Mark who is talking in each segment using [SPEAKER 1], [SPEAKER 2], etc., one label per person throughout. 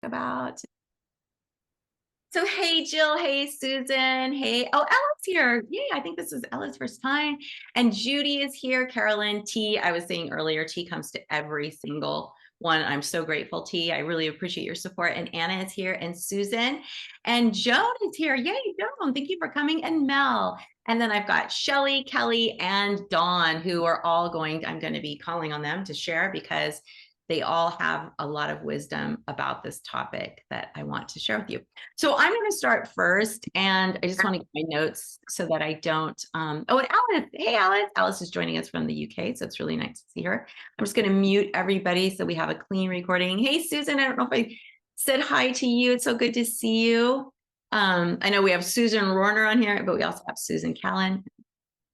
[SPEAKER 1] about. So, hey, Jill. Hey, Susan. Hey, oh, Ella's here. Yay, I think this is Ella's first time. And Judy is here. Carolyn, T, I was saying earlier, T comes to every single one. I'm so grateful, T. I really appreciate your support. And Anna is here, and Susan, and Joan is here. Yay, Joan. Thank you for coming. And Mel. And then I've got Shelly, Kelly, and Dawn, who are all I'm going to be calling on them to share because they all have a lot of wisdom about this topic that I want to share with you. So I'm going to start first, and I just want to get my notes so that I don't. And Alice, hey Alice, Alice is joining us from the UK, so it's really nice to see her. I'm just going to mute everybody so we have a clean recording. Hey Susan, I don't know if I said hi to you. It's so good to see you. I know we have Susan Rorner on here, but we also have Susan Callan.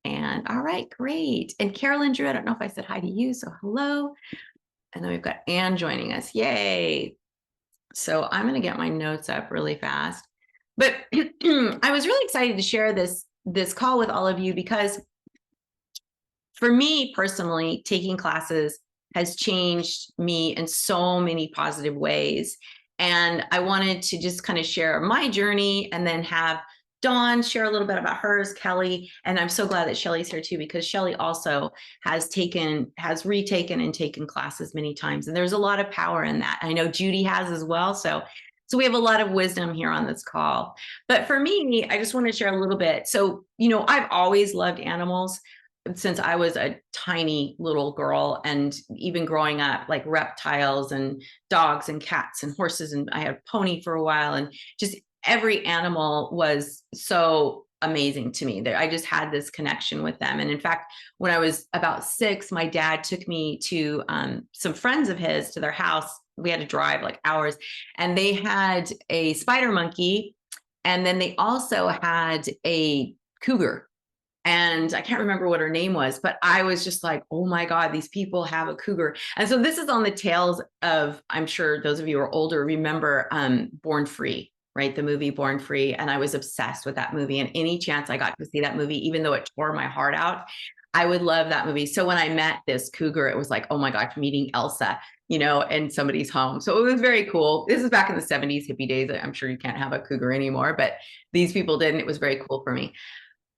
[SPEAKER 1] And all right, great. And Carolyn Drew, I don't know if I said hi to you, so hello. And then we've got Anne joining us. Yay. So I'm going to get my notes up really fast. But I was really excited to share this call with all of you because for me personally, taking classes has changed me in so many positive ways. And I wanted to just kind of share my journey and then have Dawn share a little bit about hers, Kelly, and I'm so glad that Shelly's here too, because Shelly also has retaken and taken classes many times. And there's a lot of power in that. I know Judy has as well. So we have a lot of wisdom here on this call. But for me, I just want to share a little bit. So, I've always loved animals since I was a tiny little girl, and even growing up, like reptiles and dogs and cats and horses. And I had a pony for a while, and just every animal was so amazing to me. I just had this connection with them. And in fact, when I was about 6, my dad took me to some friends of his to their house. We had to drive like hours, and they had a spider monkey. And then they also had a cougar. And I can't remember what her name was, but I was just like, oh my God, these people have a cougar. And so this is on the tails of, I'm sure those of you who are older remember Born Free, right? The movie Born Free. And I was obsessed with that movie. And any chance I got to see that movie, even though it tore my heart out, I would love that movie. So when I met this cougar, it was like, oh my gosh, meeting Elsa, in somebody's home. So it was very cool. This is back in the 70s hippie days. I'm sure you can't have a cougar anymore, but these people did, and it was very cool for me.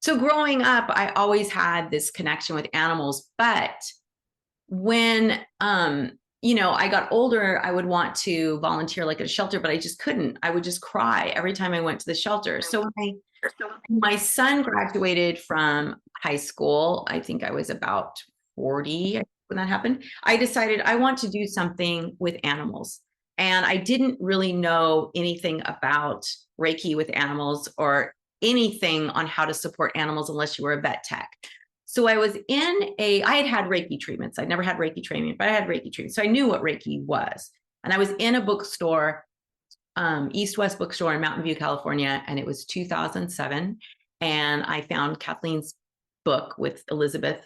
[SPEAKER 1] So growing up, I always had this connection with animals, but when, I got older, I would want to volunteer like at a shelter, but I just couldn't. I would just cry every time I went to the shelter. So when my son graduated from high school, I think I was about 40 when that happened. I decided I want to do something with animals. And I didn't really know anything about Reiki with animals or anything on how to support animals unless you were a vet tech. So I had Reiki treatments. I'd never had Reiki training, but I had Reiki treatments. So I knew what Reiki was. And I was in a bookstore, East West bookstore in Mountain View, California. And it was 2007. And I found Kathleen's book with Elizabeth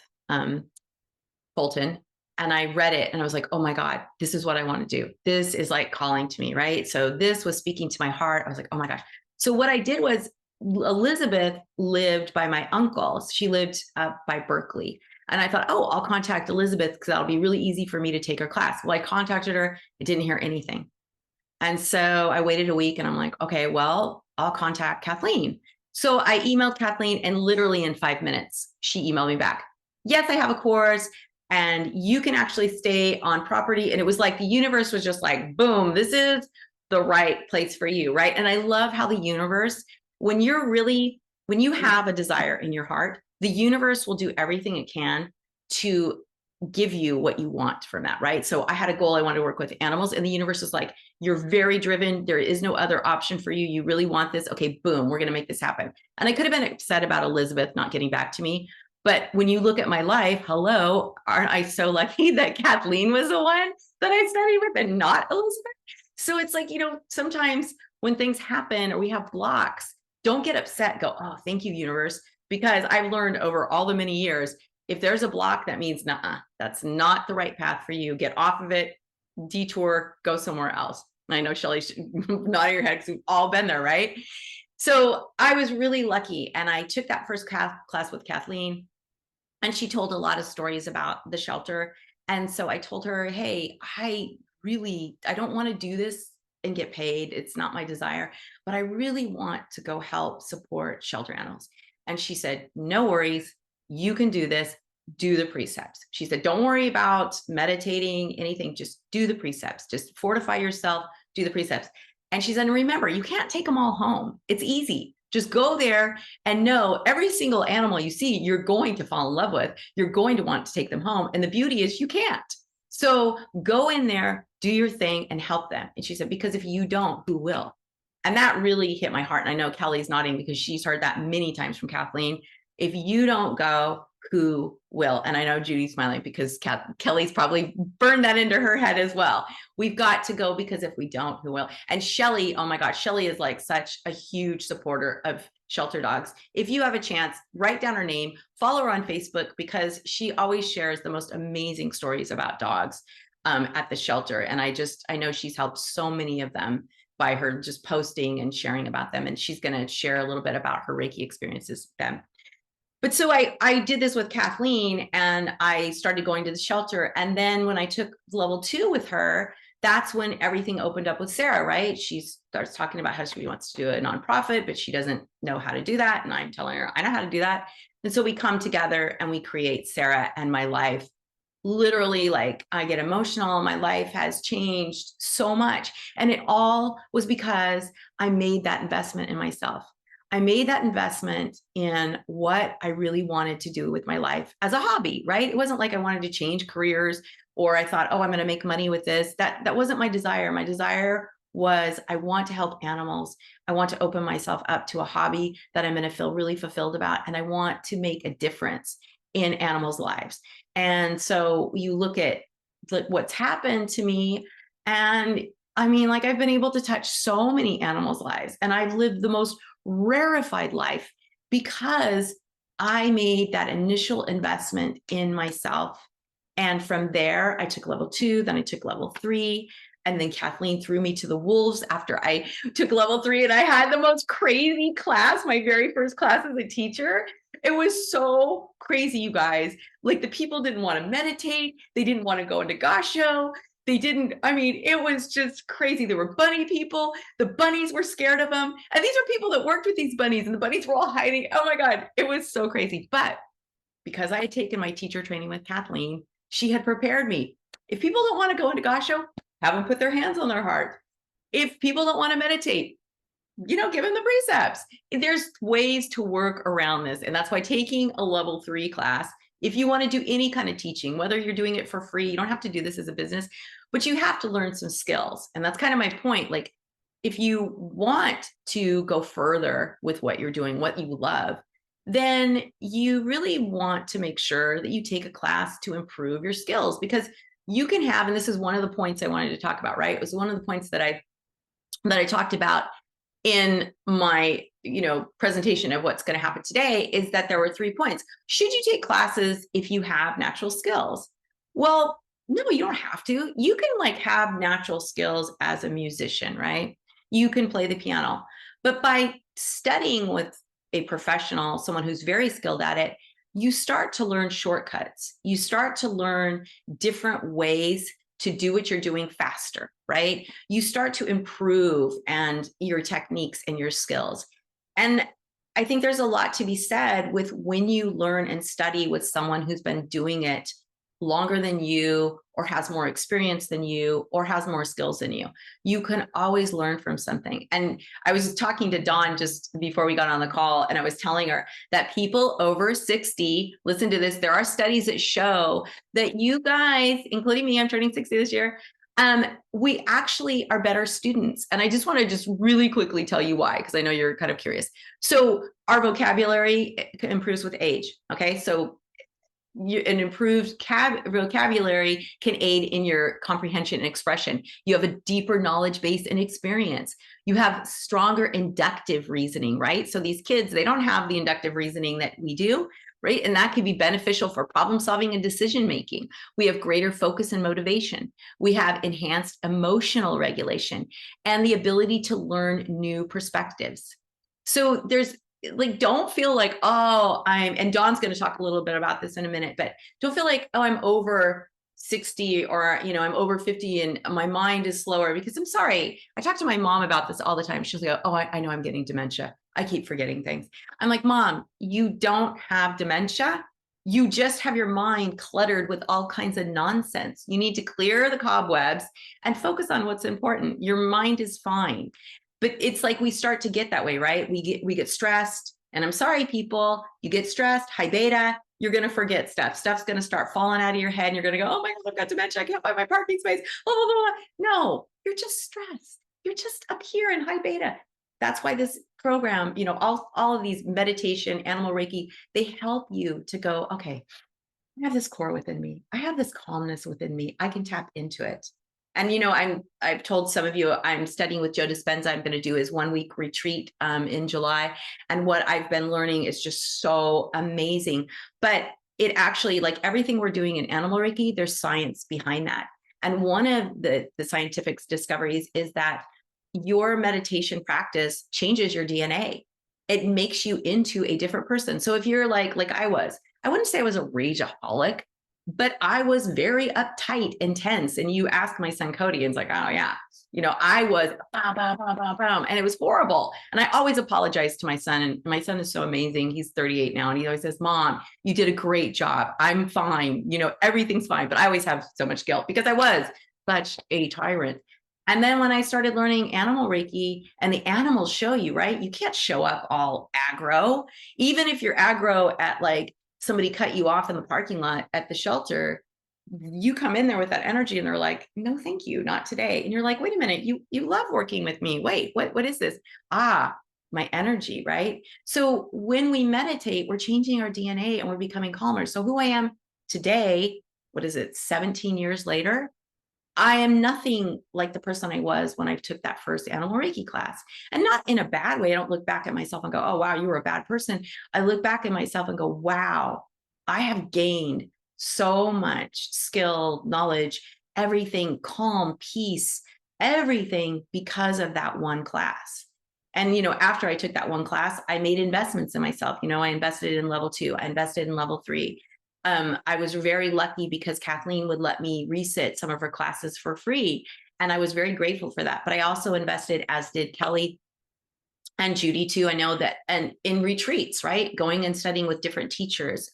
[SPEAKER 1] Fulton. And I read it and I was like, oh my God, this is what I want to do. This is like calling to me, right? So this was speaking to my heart. I was like, oh my gosh. So what I did was, Elizabeth lived by my uncle. She lived by Berkeley. And I thought, oh, I'll contact Elizabeth because that'll be really easy for me to take her class. Well, I contacted her. I didn't hear anything. And so I waited a week and I'm like, okay, well, I'll contact Kathleen. So I emailed Kathleen, and literally in 5 minutes, she emailed me back. Yes, I have a course and you can actually stay on property. And it was like the universe was just like, boom, this is the right place for you, right? And I love how the universe, when you have a desire in your heart, the universe will do everything it can to give you what you want from that, right? So I had a goal. I wanted to work with animals, and the universe is like, you're very driven. There is no other option for you. You really want this. Okay, boom, we're going to make this happen. And I could have been upset about Elizabeth not getting back to me. But when you look at my life, hello, aren't I so lucky that Kathleen was the one that I studied with and not Elizabeth? So it's like, sometimes when things happen or we have blocks, don't get upset. Go, oh, thank you, universe. Because I've learned over all the many years, if there's a block, that means, nah, that's not the right path for you. Get off of it, detour, go somewhere else. I know Shelly's nodding your head because we've all been there, right? So I was really lucky. And I took that first class with Kathleen, and she told a lot of stories about the shelter. And so I told her, hey, I don't want to do this and get paid. It's not my desire, but I really want to go help support shelter animals. And she said, no worries, you can do this. Do the precepts. She said, don't worry about meditating, anything, just do the precepts, just fortify yourself, do the precepts. And she said, remember, you can't take them all home. It's easy. Just go there and know every single animal you see, you're going to fall in love with. You're going to want to take them home. And the beauty is you can't. So go in there, do your thing, and help them. And she said, because if you don't, who will? And that really hit my heart. And I know Kelly's nodding because she's heard that many times from Kathleen. If you don't go, who will? And I know Judy's smiling because Kelly's probably burned that into her head as well. We've got to go because if we don't, who will? And Shelly, oh my gosh, Shelly is like such a huge supporter of shelter dogs. If you have a chance, write down her name, follow her on Facebook because she always shares the most amazing stories about dogs at the shelter. And I know she's helped so many of them by her just posting and sharing about them. And she's going to share a little bit about her Reiki experiences with them. But so I did this with Kathleen and I started going to the shelter. And then when I took level 2 with her, that's when everything opened up with Sarah, right? She starts talking about how she wants to do a nonprofit, but she doesn't know how to do that. And I'm telling her, I know how to do that. And so we come together and we create Sarah, and my life literally, like, I get emotional. My life has changed so much. And it all was because I made that investment in myself. I made that investment in what I really wanted to do with my life as a hobby, right? It wasn't like I wanted to change careers or I thought, oh, I'm going to make money with this. That wasn't my desire. My desire was I want to help animals. I want to open myself up to a hobby that I'm going to feel really fulfilled about. And I want to make a difference in animals' lives. And so you look at what's happened to me, and I mean, like, I've been able to touch so many animals' lives, and I've lived the most rarefied life because I made that initial investment in myself. And from there, I took level 2, then I took level 3. And then Kathleen threw me to the wolves after I took level 3. And I had the most crazy class, my very first class as a teacher. It was so crazy, you guys. Like, the people didn't want to meditate. They didn't want to go into gasho. They didn't, I mean, it was just crazy. There were bunny people. The bunnies were scared of them. And these are people that worked with these bunnies, and the bunnies were all hiding. Oh my God, it was so crazy. But because I had taken my teacher training with Kathleen, she had prepared me. If people don't want to go into gasho, have them put their hands on their heart. If people don't want to meditate, give them the precepts. There's ways to work around this. And that's why taking a level 3 class, if you want to do any kind of teaching, whether you're doing it for free, you don't have to do this as a business, but you have to learn some skills. And that's kind of my point. Like, if you want to go further with what you're doing, what you love, then you really want to make sure that you take a class to improve your skills, because you can have, and this is one of the points I wanted to talk about, right? It was one of the points that I talked about in my presentation of what's going to happen today, is that there were 3 points. Should you take classes if you have natural skills? Well, no, you don't have to. You can have natural skills as a musician, right? You can play the piano, but by studying with a professional, someone who's very skilled at it, you start to learn shortcuts. You start to learn different ways to do what you're doing faster, right? You start to improve and your techniques and your skills. And I think there's a lot to be said with when you learn and study with someone who's been doing it longer than you, or has more experience than you, or has more skills than you. You can always learn from something. And I was talking to Dawn just before we got on the call, and I was telling her that people over 60, listen to this, there are studies that show that you guys, including me, I'm turning 60 this year, we actually are better students. And I just want to really quickly tell you why, because I know you're kind of curious. So our vocabulary improves with age. Okay. So an improved vocabulary can aid in your comprehension and expression. You have a deeper knowledge base and experience. You have stronger inductive reasoning, right? So these kids, they don't have the inductive reasoning that we do, right? And that can be beneficial for problem solving and decision making. We have greater focus and motivation. We have enhanced emotional regulation and the ability to learn new perspectives. So there's don't feel like, oh, and Dawn's going to talk a little bit about this in a minute, but don't feel like, oh, I'm over 60 or, I'm over 50 and my mind is slower, because I'm sorry. I talk to my mom about this all the time. She'll go, oh, I know I'm getting dementia. I keep forgetting things. I'm like, Mom, you don't have dementia. You just have your mind cluttered with all kinds of nonsense. You need to clear the cobwebs and focus on what's important. Your mind is fine. But it's like we start to get that way, right? We get stressed. And I'm sorry, people, you get stressed, high beta, you're going to forget stuff. Stuff's going to start falling out of your head and you're going to go, oh my God, I've got dementia. I can't find my parking space. Blah, blah, blah. No, you're just stressed. You're just up here in high beta. That's why this program, all of these meditation, animal Reiki, they help you to go, okay, I have this core within me. I have this calmness within me. I can tap into it. And I've told some of you I'm studying with Joe Dispenza. I'm going to do his 1 week retreat in July, and what I've been learning is just so amazing. But it actually, like everything we're doing in Animal Reiki, there's science behind that. And one of the scientific discoveries is that your meditation practice changes your DNA. It makes you into a different person. So if you're like I wouldn't say I was a rageaholic, but I was very uptight and tense. And you ask my son Cody, and it's like, oh yeah, I was bam, bam, bam, bam, bam, and it was horrible. And I always apologize to my son. And my son is so amazing. He's 38 now, and he always says, Mom, you did a great job. I'm fine. Everything's fine. But I always have so much guilt because I was such a tyrant. And then when I started learning Animal Reiki, and the animals show you, right? You can't show up all aggro. Even if you're aggro at like somebody cut you off in the parking lot at the shelter, you come in there with that energy and they're like, no, thank you, not today. And you're like, wait a minute, you love working with me. Wait, what is this? My energy, right? So when we meditate, we're changing our DNA and we're becoming calmer. So who I am today, what is it, 17 years later? I am nothing like the person I was when I took that first Animal Reiki class. And not in a bad way. I don't look back at myself and go, oh, wow, you were a bad person. I look back at myself and go, wow, I have gained so much skill, knowledge, everything, calm, peace, everything because of that one class. And, after I took that one class, I made investments in myself. I invested in level 2, I invested in level 3. I was very lucky because Kathleen would let me resit some of her classes for free. And I was very grateful for that. But I also invested, as did Kelly and Judy too. I know that, and in retreats, right? Going and studying with different teachers.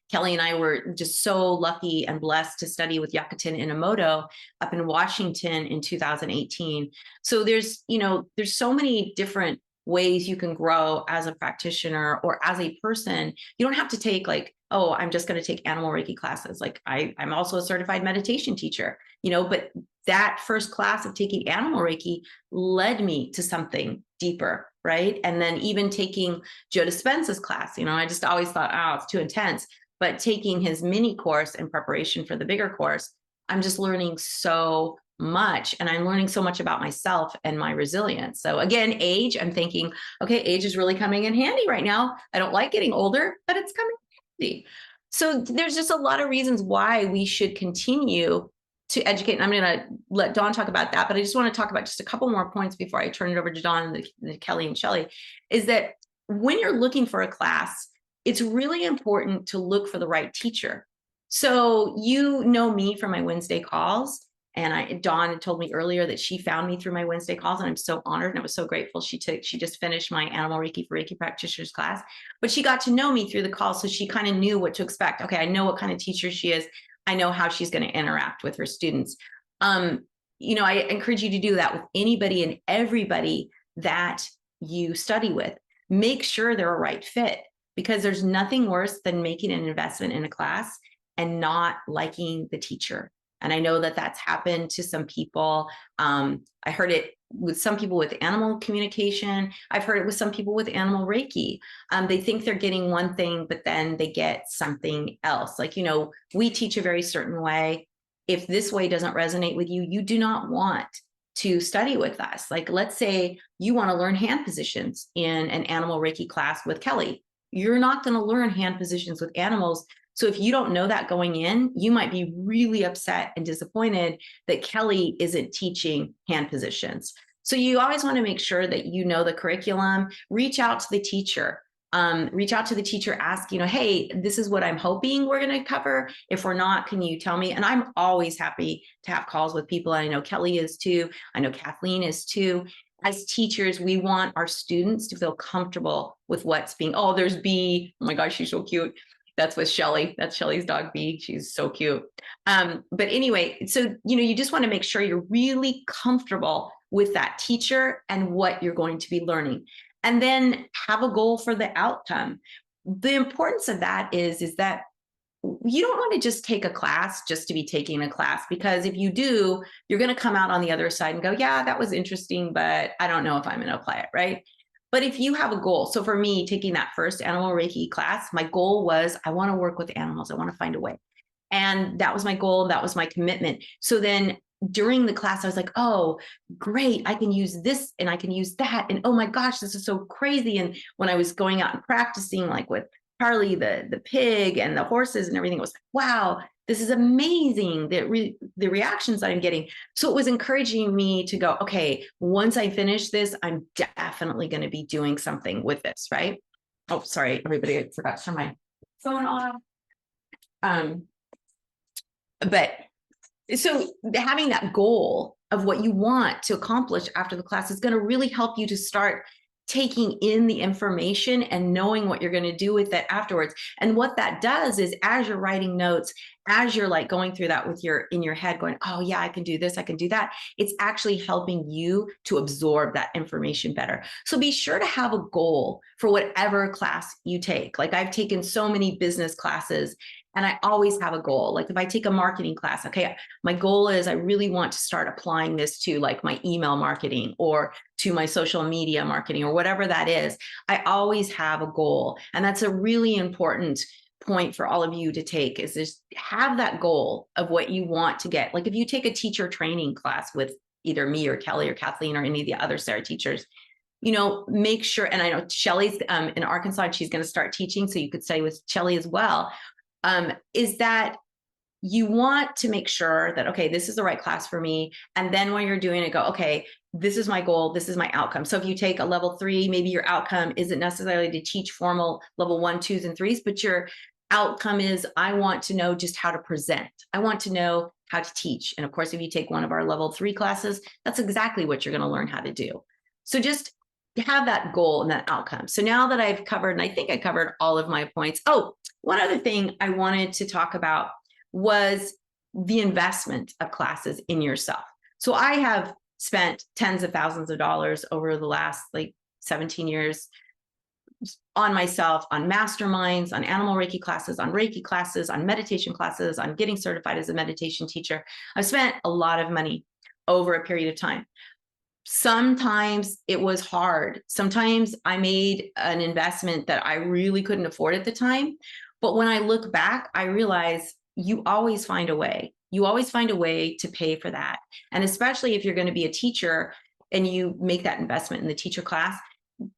[SPEAKER 1] Kelly and I were just so lucky and blessed to study with Yakutin Inamoto up in Washington in 2018. So there's so many different ways you can grow as a practitioner or as a person. You don't have to take like, oh, I'm just going to take Animal Reiki classes. Like I'm also a certified meditation teacher, but that first class of taking Animal Reiki led me to something deeper, right? And then even taking Joe Dispenza's class, I just always thought, oh, it's too intense. But taking his mini course in preparation for the bigger course, I'm just learning so much. And I'm learning so much about myself and my resilience. So again, age, I'm thinking, okay, age is really coming in handy right now. I don't like getting older, but it's coming in handy. So there's just a lot of reasons why we should continue to educate. And I'm going to let Dawn talk about that, but I just want to talk about just a couple more points before I turn it over to Dawn and the Kelly and Shelley, is that when you're looking for a class, it's really important to look for the right teacher. So me from my Wednesday calls. And Dawn had told me earlier that she found me through my Wednesday calls, and I'm so honored and I was so grateful. She just finished my Animal Reiki for Reiki practitioners class, but she got to know me through the call. So she kind of knew what to expect. Okay, I know what kind of teacher she is. I know how she's going to interact with her students. I encourage you to do that with anybody and everybody that you study with. Make sure they're a right fit, because there's nothing worse than making an investment in a class and not liking the teacher. And I know that that's happened to some people. I heard it with some people with animal communication. I've heard it with some people with Animal Reiki. They think they're getting one thing, but then they get something else. Like, we teach a very certain way. If this way doesn't resonate with you, you do not want to study with us. Like, let's say you want to learn hand positions in an Animal Reiki class with Kelly. You're not going to learn hand positions with animals. So if you don't know that going in, you might be really upset and disappointed that Kelly isn't teaching hand positions. So you always want to make sure that you know the curriculum, reach out to the teacher. reach out to the teacher, ask, hey, this is what I'm hoping we're going to cover. If we're not, can you tell me? And I'm always happy to have calls with people. I know Kelly is too. I know Kathleen is too. As teachers, we want our students to feel comfortable with what's being, oh, there's B. Oh my gosh, she's so cute. That's with Shelly. That's Shelly's dog B. She's so cute. But anyway, so, you just want to make sure you're really comfortable with that teacher and what you're going to be learning. And then have a goal for the outcome. The importance of that is that you don't want to just take a class just to be taking a class, because if you do, you're going to come out on the other side and go, yeah, that was interesting, but I don't know if I'm going to apply it, right? But if you have a goal, so for me, taking that first Animal Reiki class, my goal was I want to work with animals. I want to find a way. And that was my goal. That was my commitment. So then during the class, I was like, oh, great. I can use this and I can use that. And oh my gosh, this is so crazy. And when I was going out and practicing, like with Charlie, the pig and the horses and everything, it was like, wow, this is amazing. The reactions that I'm getting. So it was encouraging me to go, okay, once I finish this, I'm definitely going to be doing something with this, right? Oh, sorry, everybody, I forgot to turn my phone off. But so having that goal of what you want to accomplish after the class is going to really help you to start taking in the information and knowing what you're going to do with it afterwards. And what that does is, as you're writing notes, as you're like going through that with in your head going, oh yeah, I can do this, I can do that, it's actually helping you to absorb that information better. So be sure to have a goal for whatever class you take. Like I've taken so many business classes, and I always have a goal. Like if I take a marketing class, okay, my goal is I really want to start applying this to like my email marketing or to my social media marketing or whatever that is. I always have a goal. And that's a really important point for all of you to take, is just have that goal of what you want to get. Like if you take a teacher training class with either me or Kelly or Kathleen or any of the other Sarah teachers, make sure, and I know Shelly's in Arkansas, and she's going to start teaching, so you could study with Shelly as well, is that you want to make sure that, okay, this is the right class for me. And then when you're doing it, go, okay, this is my goal. This is my outcome. So if you take a level 3, maybe your outcome isn't necessarily to teach formal level 1, 2s, and 3s, but your outcome is, I want to know just how to present. I want to know how to teach. And of course, if you take one of our level 3 classes, that's exactly what you're going to learn how to do. So just have that goal and that outcome. So now that I've covered, and I think I covered all of my points. Oh, one other thing I wanted to talk about was the investment of classes in yourself. So I have spent tens of thousands of dollars over the last 17 years on myself, on masterminds, on Animal Reiki classes, on Reiki classes, on meditation classes, on getting certified as a meditation teacher. I've spent a lot of money over a period of time. Sometimes it was hard. Sometimes I made an investment that I really couldn't afford at the time. But when I look back, I realize you always find a way. You always find a way to pay for that. And especially if you're going to be a teacher and you make that investment in the teacher class,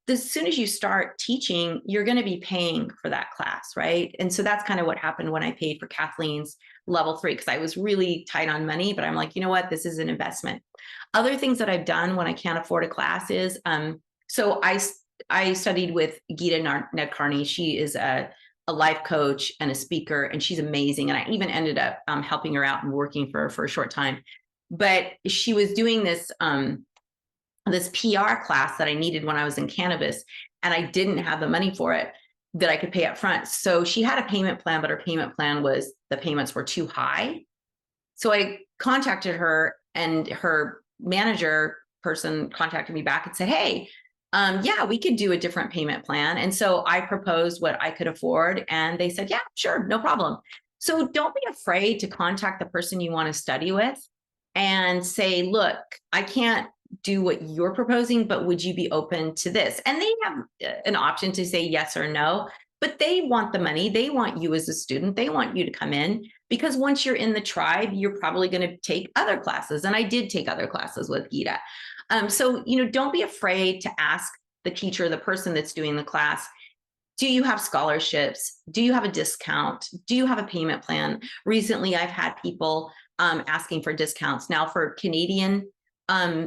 [SPEAKER 1] as soon as you start teaching, you're going to be paying for that class, right? And so that's kind of what happened when I paid for Kathleen's level 3, because I was really tight on money, but I'm like, you know what? This is an investment. Other things that I've done when I can't afford a class is, so I studied with Geeta Nadkarni. She is a life coach and a speaker, and she's amazing. And I even ended up helping her out and working for her for a short time. But she was doing this PR class that I needed when I was in cannabis, and I didn't have the money for it that I could pay up front. So she had a payment plan, but her payment plan was, the payments were too high. So I contacted her, and her manager person contacted me back and said, hey, yeah, we could do a different payment plan. And so I proposed what I could afford, and they said, yeah, sure, no problem. So don't be afraid to contact the person you want to study with and say, look, I can't do what you're proposing, but would you be open to this? And they have an option to say yes or no, but they want the money. They want you as a student. They want you to come in, because once you're in the tribe, you're probably going to take other classes. And I did take other classes with Geeta. So, don't be afraid to ask the teacher, the person that's doing the class, do you have scholarships? Do you have a discount? Do you have a payment plan? Recently, I've had people asking for discounts. Now for Canadian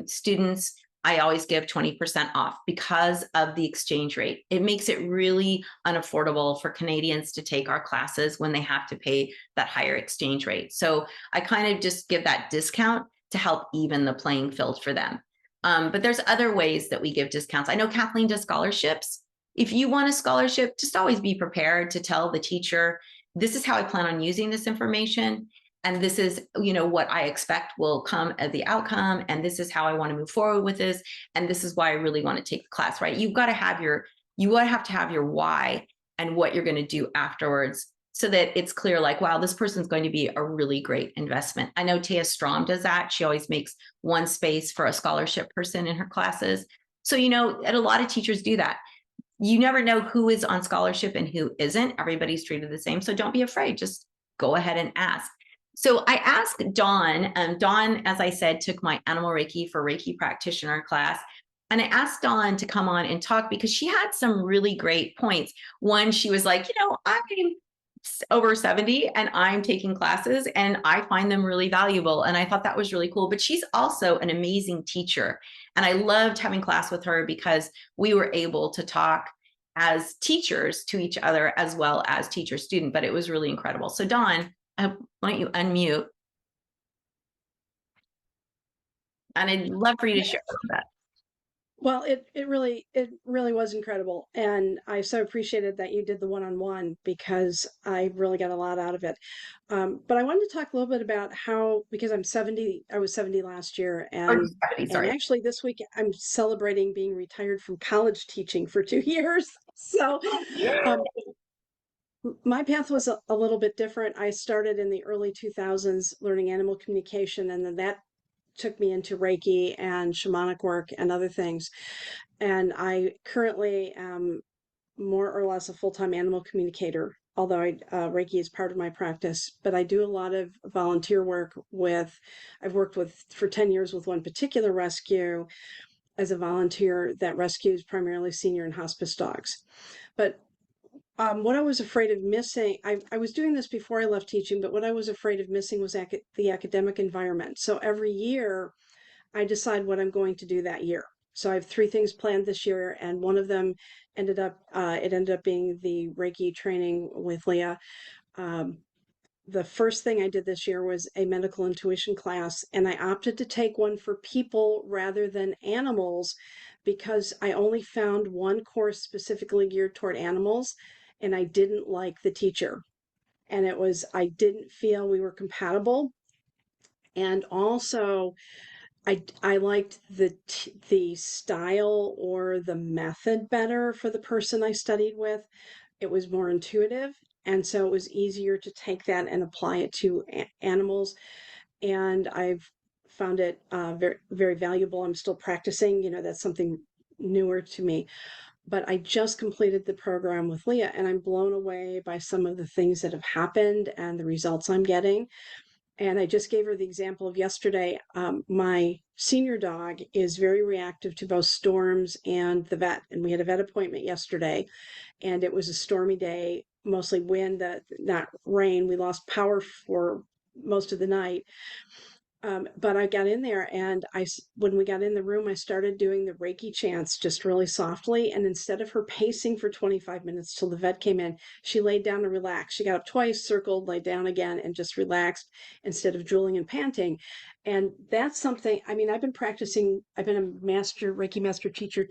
[SPEAKER 1] students, I always give 20% off because of the exchange rate. It makes it really unaffordable for Canadians to take our classes when they have to pay that higher exchange rate. So I kind of just give that discount to help even the playing field for them. But there's other ways that we give discounts. I know Kathleen does scholarships. If you want a scholarship, just always be prepared to tell the teacher, this is how I plan on using this information. And this is, what I expect will come as the outcome. And this is how I want to move forward with this. And this is why I really want to take the class, right? You have to have your why and what you're going to do afterwards so that it's clear, like, wow, this person's going to be a really great investment. I know Taya Strom does that. She always makes one space for a scholarship person in her classes. So, and a lot of teachers do that. You never know who is on scholarship and who isn't. Everybody's treated the same. So don't be afraid. Just go ahead and ask. So I asked Dawn. Dawn, as I said, took my Animal Reiki for Reiki practitioner class. And I asked Dawn to come on and talk because she had some really great points. One, she was like, I'm over 70 and I'm taking classes and I find them really valuable. And I thought that was really cool. But she's also an amazing teacher. And I loved having class with her because we were able to talk as teachers to each other as well as teacher student. But it was really incredible. So Dawn, why don't you unmute? And I'd love for you to share that.
[SPEAKER 2] Well, it really was incredible, and I so appreciated that you did the one-on-one because I really got a lot out of it. But I wanted to talk a little bit about how, because I'm 70, I was 70 last year,
[SPEAKER 1] Or
[SPEAKER 2] and
[SPEAKER 1] sorry.
[SPEAKER 2] actually this week I'm celebrating being retired from college teaching for 2 years. So um, my path was a little bit different. I started in the early 2000s learning animal communication, and then that took me into Reiki and shamanic work and other things. And I currently am more or less a full-time animal communicator, although Reiki is part of my practice. But I do a lot of volunteer work I've worked with for 10 years with one particular rescue as a volunteer that rescues primarily senior and hospice dogs. But what I was afraid of missing, I was doing this before I left teaching, but what I was afraid of missing was the academic environment. So every year I decide what I'm going to do that year. So I have three things planned this year, and one of them it ended up being the Reiki training with Leah. Um, the first thing I did this year was a medical intuition class, and I opted to take one for people rather than animals because I only found one course specifically geared toward animals, and I didn't like the teacher. And I didn't feel we were compatible. And also, I liked the style or the method better for the person I studied with. It was more intuitive, and so it was easier to take that and apply it to animals. And I've found it very very valuable. I'm still practicing. That's something newer to me. But I just completed the program with Leah, and I'm blown away by some of the things that have happened and the results I'm getting. And I just gave her the example of yesterday. My senior dog is very reactive to both storms and the vet. And we had a vet appointment yesterday, and it was a stormy day, mostly wind, not rain. We lost power for most of the night. But I got in there, and when we got in the room, I started doing the Reiki chants just really softly. And instead of her pacing for 25 minutes till the vet came in, she laid down and relaxed. She got up twice, circled, laid down again, and just relaxed instead of drooling and panting. And that's something, I mean, I've been practicing, I've been a Reiki master teacher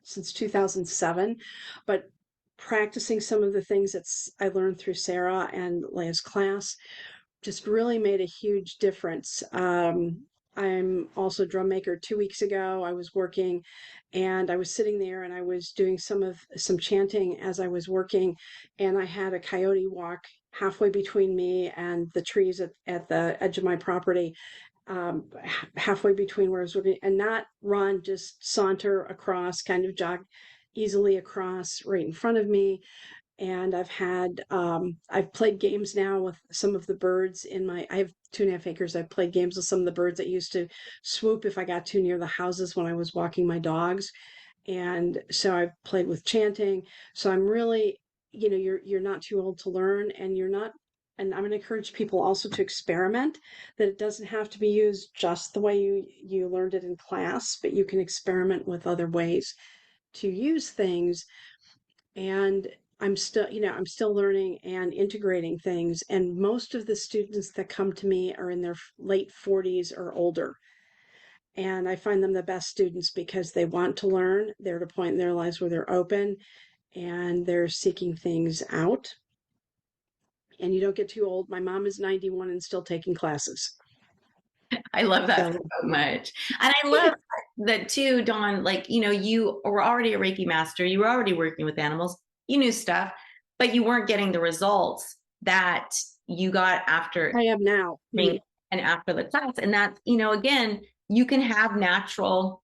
[SPEAKER 2] since 2007, but practicing some of the things that I learned through Sarah and Leia's class just really made a huge difference. I'm also a drum maker. 2 weeks ago, I was working and I was sitting there and I was doing some chanting as I was working, and I had a coyote walk halfway between me and the trees at the edge of my property, halfway between where I was working, and not run, just saunter across, kind of jog easily across right in front of me. And I've played games now with some of the birds I have 2.5 acres. I've played games with some of the birds that used to swoop if I got too near the houses when I was walking my dogs. And so I've played with chanting. So I'm really, you're not too old to learn, and you're not and I'm going to encourage people also to experiment, that it doesn't have to be used just the way you learned it in class, but you can experiment with other ways to use things. And I'm still learning and integrating things. And most of the students that come to me are in their late 40s or older. And I find them the best students because they want to learn. They're at a point in their lives where they're open and they're seeking things out. And you don't get too old. My mom is 91 and still taking classes.
[SPEAKER 1] I love that
[SPEAKER 2] So
[SPEAKER 1] so much. And I love that too, Dawn, like, you were already a Reiki master, you were already working with animals, you knew stuff, but you weren't getting the results that you got after
[SPEAKER 2] I am now.
[SPEAKER 1] and after the class. And that, again, you can have natural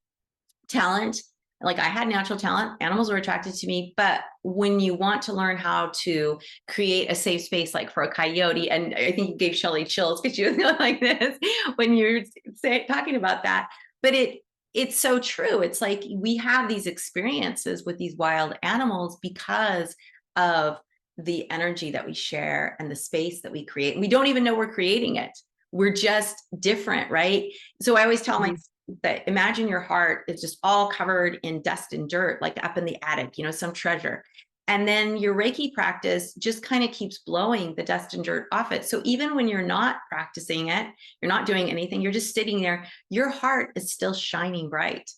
[SPEAKER 1] talent. Like I had natural talent, animals were attracted to me. But when you want to learn how to create a safe space, like for a coyote, and I think you gave Shelly chills because she was going like this when you're talking about that. But it's so true. It's like we have these experiences with these wild animals because of the energy that we share and the space that we create. We don't even know we're creating it. We're just different, right? So I always tell my that imagine your heart is just all covered in dust and dirt, like up in the attic, some treasure. And then your Reiki practice just kind of keeps blowing the dust and dirt off it. So even when you're not practicing it, you're not doing anything, you're just sitting there, your heart is still shining bright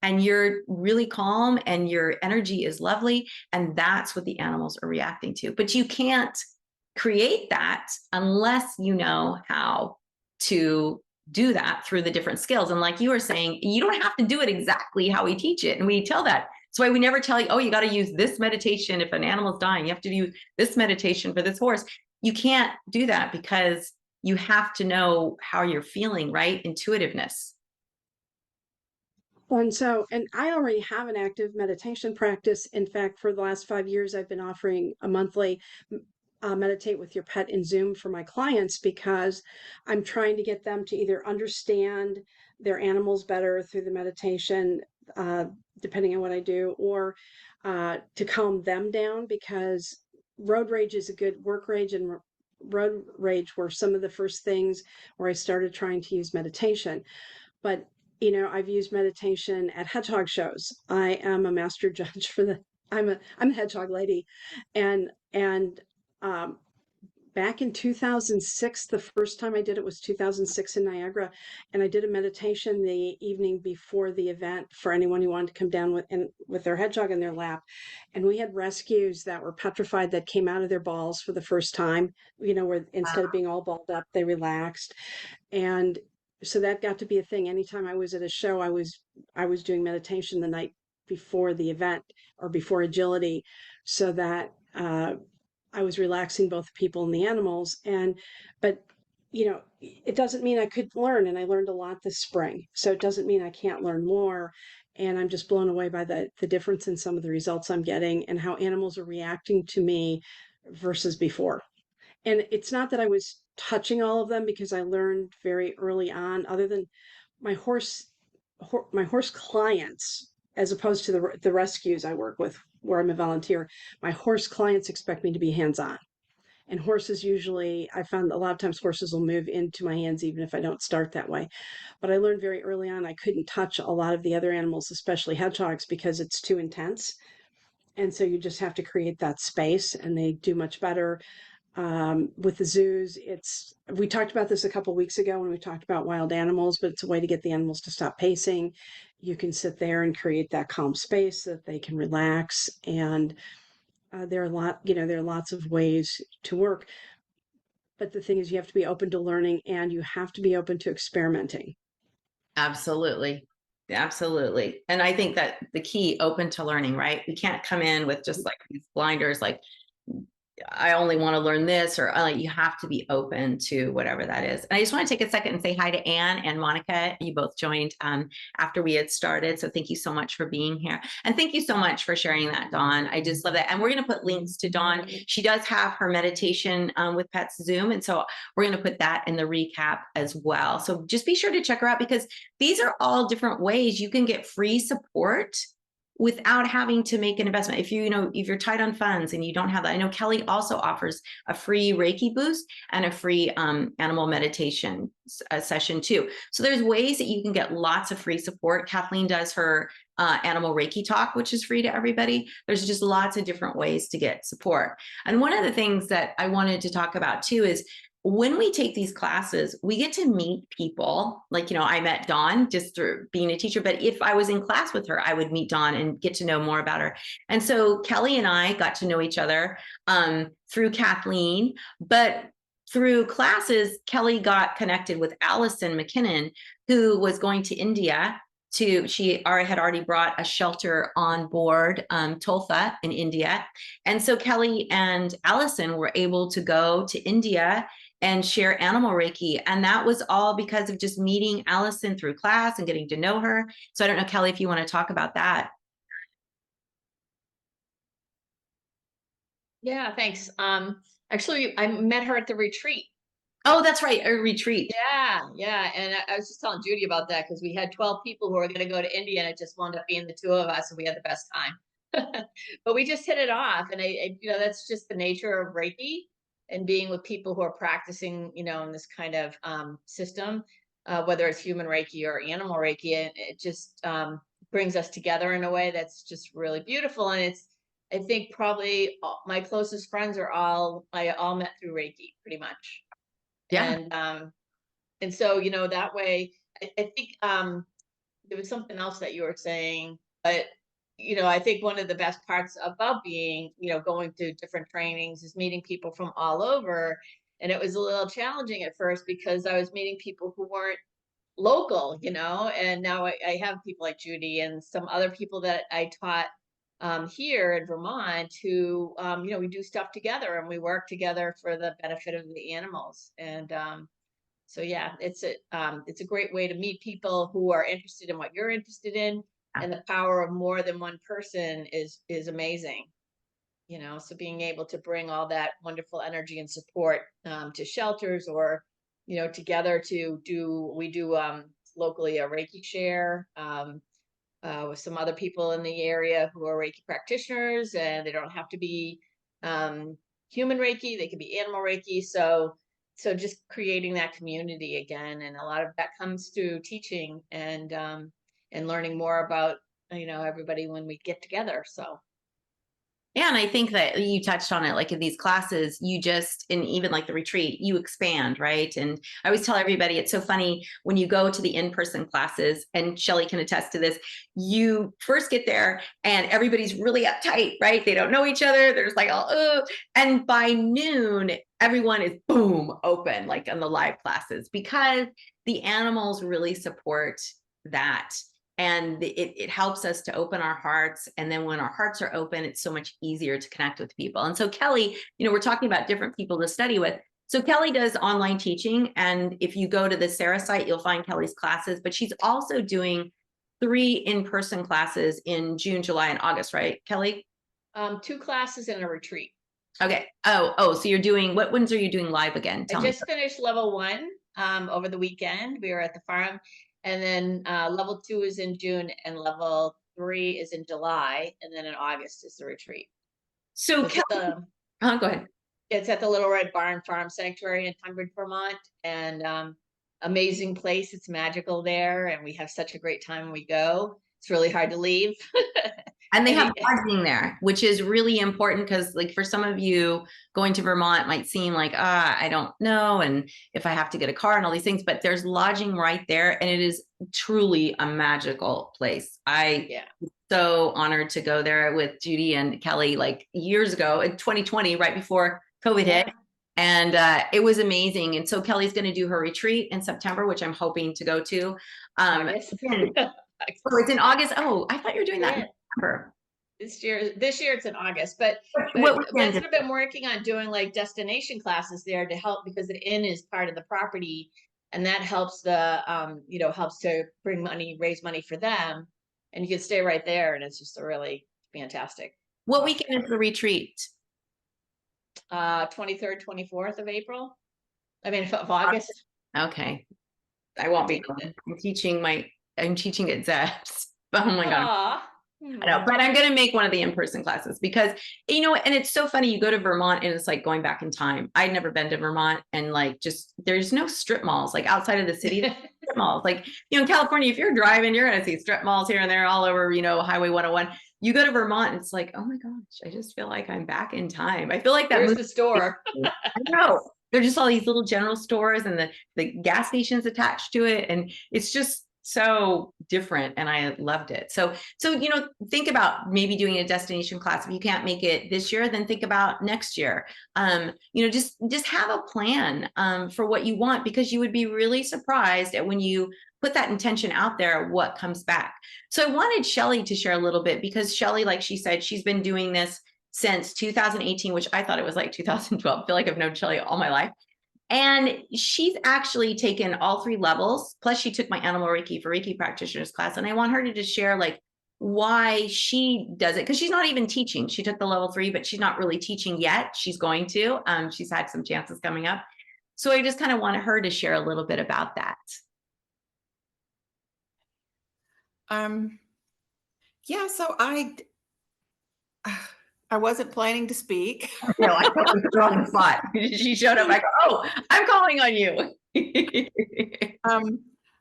[SPEAKER 1] and you're really calm and your energy is lovely. And that's what the animals are reacting to. But you can't create that unless you know how to do that through the different skills. And like you were saying, you don't have to do it exactly how we teach it. And we tell that. That's why we never tell you, oh, you got to use this meditation. If an animal's dying, you have to do this meditation for this horse. You can't do that because you have to know how you're feeling, right? Intuitiveness.
[SPEAKER 2] And I already have an active meditation practice. In fact, for the last 5 years, I've been offering a monthly meditate with your pet in Zoom for my clients because I'm trying to get them to either understand their animals better through the meditation, depending on what I do, or to calm them down because road rage is a good work rage and road rage were some of the first things where I started trying to use meditation. But I've used meditation at hedgehog shows. I am a master judge for the. I'm a hedgehog lady, and um, back in 2006, the first time I did it was 2006 in Niagara, and I did a meditation the evening before the event for anyone who wanted to come down with their hedgehog in their lap, and we had rescues that were petrified that came out of their balls for the first time. Where instead of being all balled up, they relaxed, and so that got to be a thing. Anytime I was at a show, I was doing meditation the night before the event or before agility, so that I was relaxing both people and the animals. But it doesn't mean I couldn't learn, and I learned a lot this spring. So it doesn't mean I can't learn more. And I'm just blown away by the difference in some of the results I'm getting and how animals are reacting to me versus before. And it's not that I was touching all of them because I learned very early on, other than my horse clients, as opposed to the rescues I work with, where I'm a volunteer. My horse clients expect me to be hands-on. And horses usually, I found a lot of times horses will move into my hands even if I don't start that way. But I learned very early on I couldn't touch a lot of the other animals, especially hedgehogs, because it's too intense. And so you just have to create that space, and they do much better. With the zoos, we talked about this a couple of weeks ago when we talked about wild animals, but it's a way to get the animals to stop pacing. You can sit there and create that calm space so that they can relax. And there are lots of ways to work. But the thing is, you have to be open to learning and you have to be open to experimenting.
[SPEAKER 1] Absolutely. Absolutely. And I think that the key, open to learning, right? We can't come in with just like these blinders, like I only want to learn this, or you have to be open to whatever that is. And I just want to take a second and say hi to Anne and Monica. You both joined after we had started. So thank you so much for being here. And thank you so much for sharing that, Dawn. I just love that. And we're going to put links to Dawn. She does have her meditation with Pets Zoom. And so we're going to put that in the recap as well. So just be sure to check her out because these are all different ways you can get free support without having to make an investment. If if you're tight on funds and you don't have that, I know Kelly also offers a free Reiki boost and a free animal meditation session too. So there's ways that you can get lots of free support. Kathleen does her animal Reiki talk, which is free to everybody. There's just lots of different ways to get support. And one of the things that I wanted to talk about too is when we take these classes, we get to meet people. Like, I met Dawn just through being a teacher, but if I was in class with her, I would meet Dawn and get to know more about her. And so Kelly and I got to know each other through Kathleen, but through classes, Kelly got connected with Allison McKinnon, who was going to India. She had already brought a shelter on board, Tolfa in India. And so Kelly and Allison were able to go to India and share animal Reiki. And that was all because of just meeting Allison through class and getting to know her. So I don't know, Kelly, if you want to talk about that.
[SPEAKER 3] Yeah, thanks. Actually, I met her at the retreat.
[SPEAKER 1] Oh, that's right, a retreat.
[SPEAKER 3] Yeah. And I was just telling Judy about that because we had 12 people who were going to go to India and it just wound up being the two of us and we had the best time. But we just hit it off. And that's just the nature of Reiki and being with people who are practicing, in this kind of system, whether it's human Reiki or animal Reiki. And it just brings us together in a way that's just really beautiful. And I think probably my closest friends I all met through Reiki pretty much.
[SPEAKER 1] Yeah.
[SPEAKER 3] And so, that way, I think there was something else that you were saying, but, I think one of the best parts about being, going through different trainings is meeting people from all over. And it was a little challenging at first because I was meeting people who weren't local, and now I have people like Judy and some other people that I taught here in Vermont who, we do stuff together and we work together for the benefit of the animals. And so yeah, it's a great way to meet people who are interested in what you're interested in, and the power of more than one person is amazing. So being able to bring all that wonderful energy and support to shelters or together we do locally a Reiki share with some other people in the area who are Reiki practitioners, and they don't have to be human Reiki, they can be animal Reiki. So just creating that community again, and a lot of that comes through teaching and learning more about everybody when we get together. So
[SPEAKER 1] Yeah, and I think that you touched on it, like in these classes, and even like the retreat, you expand, right? And I always tell everybody, it's so funny when you go to the in-person classes, and Shelly can attest to this, you first get there and everybody's really uptight, right? They don't know each other. There's like, and by noon, everyone is boom, open, like on the live classes, because the animals really support that. And it helps us to open our hearts. And then when our hearts are open, it's so much easier to connect with people. And so Kelly, we're talking about different people to study with. So Kelly does online teaching. And if you go to the Sarah site, you'll find Kelly's classes, but she's also doing 3 in-person classes in June, July, and August, right, Kelly?
[SPEAKER 3] 2 classes and a retreat.
[SPEAKER 1] Okay. So you're doing, what ones are you doing live again?
[SPEAKER 3] I just finished level 1 over the weekend. We were at the farm. And then level 2 is in June and level 3 is in July. And then in August is the retreat.
[SPEAKER 1] So Kelly, go ahead.
[SPEAKER 3] It's at the Little Red Barn Farm Sanctuary in Tunbridge, Vermont. And amazing place. It's magical there. And we have such a great time when we go. It's really hard to leave.
[SPEAKER 1] And they have lodging there, which is really important because, like, for some of you, going to Vermont might seem like, I don't know, and if I have to get a car and all these things, but there's lodging right there, and it is truly a magical place. I'm so honored to go there with Judy and Kelly, like years ago in 2020, right before COVID hit. And it was amazing. And so Kelly's going to do her retreat in September, which I'm hoping to go to.
[SPEAKER 3] August.
[SPEAKER 1] It's in August. Oh, I thought you were doing that in September.
[SPEAKER 3] This year it's in August, but I've been working on doing like destination classes there to help, because the inn is part of the property, and that helps helps to raise money for them, and you can stay right there, and it's just a really fantastic.
[SPEAKER 1] What weekend is the retreat?
[SPEAKER 3] 23rd, 24th of April. Of August.
[SPEAKER 1] Okay, I won't be going. I'm teaching at Zeb's. Oh my God. I know, but I'm going to make one of the in-person classes because, you know, and it's so funny. You go to Vermont and it's like going back in time. I'd never been to Vermont, and like, just, there's no strip malls like outside of the city. Strip malls, like, you know, in California, if you're driving, you're going to see strip malls here and there all over, you know, Highway 101. You go to Vermont, and it's like, oh my gosh, I just feel like I'm back in time. I feel like that
[SPEAKER 3] Where's
[SPEAKER 1] movie.
[SPEAKER 3] the store?
[SPEAKER 1] I know. They're just all these little general stores and the gas stations attached to it. And it's just so different. And I loved it. So, you know, think about maybe doing a destination class. If you can't make it this year, then think about next year. You know, just have a plan for what you want, because you would be really surprised at when you put that intention out there, what comes back. So I wanted Shelly to share a little bit, because Shelly, like she said, she's been doing this since 2018, which I thought it was like 2012. I feel like I've known Shelly all my life. And she's actually taken all 3 levels. Plus, she took my Animal Reiki for Reiki practitioners class. And I want her to just share like why she does it, because she's not even teaching. She took the level 3, but she's not really teaching yet. She's going to. She's had some chances coming up. So I just kind of wanted her to share a little bit about that.
[SPEAKER 4] Yeah, so I wasn't planning to speak.
[SPEAKER 1] No, I totally put her on the spot. She showed up. I go, oh, I'm calling on you.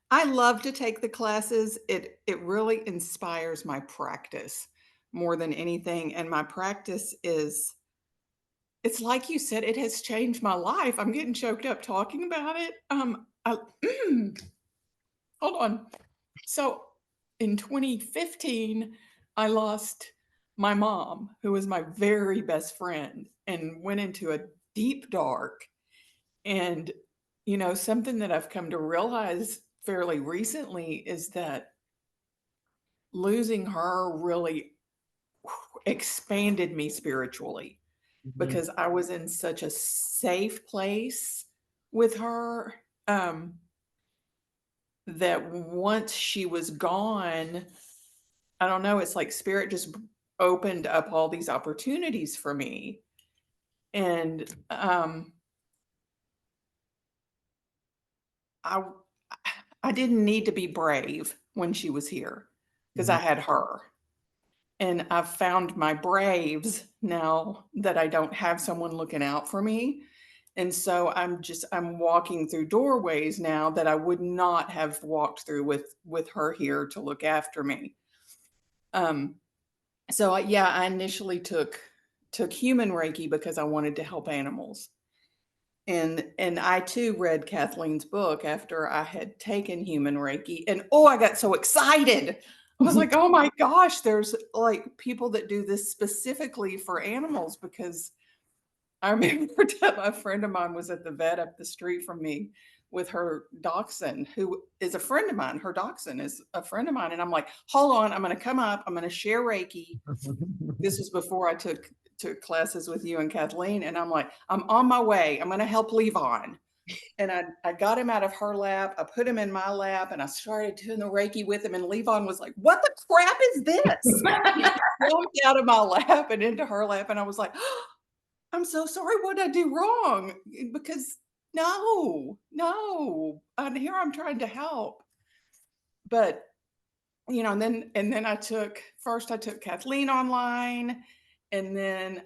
[SPEAKER 4] I love to take the classes. It really inspires my practice more than anything. And my practice is, it's like you said, it has changed my life. I'm getting choked up talking about it. Hold on. So in 2015, I lost my mom, who was my very best friend, and went into a deep dark. And, you know, something that I've come to realize fairly recently is that losing her really expanded me spiritually, because I was in such a safe place with her, that once she was gone, I don't know, it's like spirit just opened up all these opportunities for me. And I didn't need to be brave when she was here, because I had her. And I've found my braves now that I don't have someone looking out for me. And so I'm walking through doorways now that I would not have walked through with her here to look after me. So yeah, I initially took human Reiki because I wanted to help animals. And I too read Kathleen's book after I had taken human Reiki, and oh, I got so excited. I was like, oh my gosh, there's like people that do this specifically for animals, because I remember a friend of mine was at the vet up the street from me with her dachshund, who is a friend of mine. Her dachshund is a friend of mine. And I'm like, hold on, I'm going to come up. I'm going to share Reiki. This was before I took classes with you and Kathleen. And I'm like, I'm on my way. I'm going to help Levon. And I got him out of her lap. I put him in my lap, and I started doing the Reiki with him. And Levon was like, what the crap is this? He jumped out of my lap and into her lap. And I was like, oh, I'm so sorry. What did I do wrong? Because no, and here I'm trying to help. But, you know, and then I took Kathleen online, and then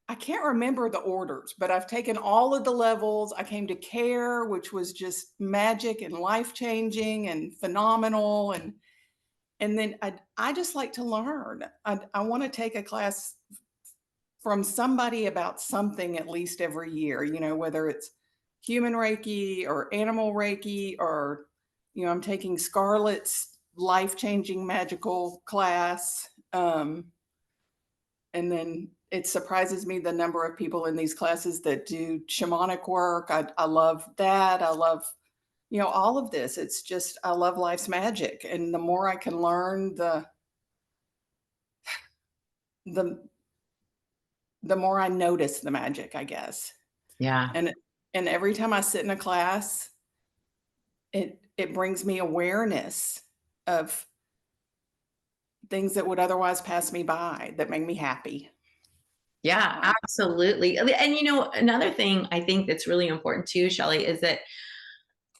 [SPEAKER 4] I can't remember the orders, but I've taken all of the levels. I came to care, which was just magic and life-changing and phenomenal. And then I just like to learn. I want to take a class from somebody about something at least every year, you know, whether it's human Reiki or animal Reiki, or, you know, I'm taking Scarlett's life-changing magical class. And then it surprises me the number of people in these classes that do shamanic work. I love that. I love, you know, all of this. It's just, I love life's magic. And the more I can learn, the more I notice the magic, I guess.
[SPEAKER 1] Yeah.
[SPEAKER 4] And every time I sit in a class, it brings me awareness of things that would otherwise pass me by, that make me happy.
[SPEAKER 1] Yeah, absolutely. And you know, another thing I think that's really important too, Shelly, is that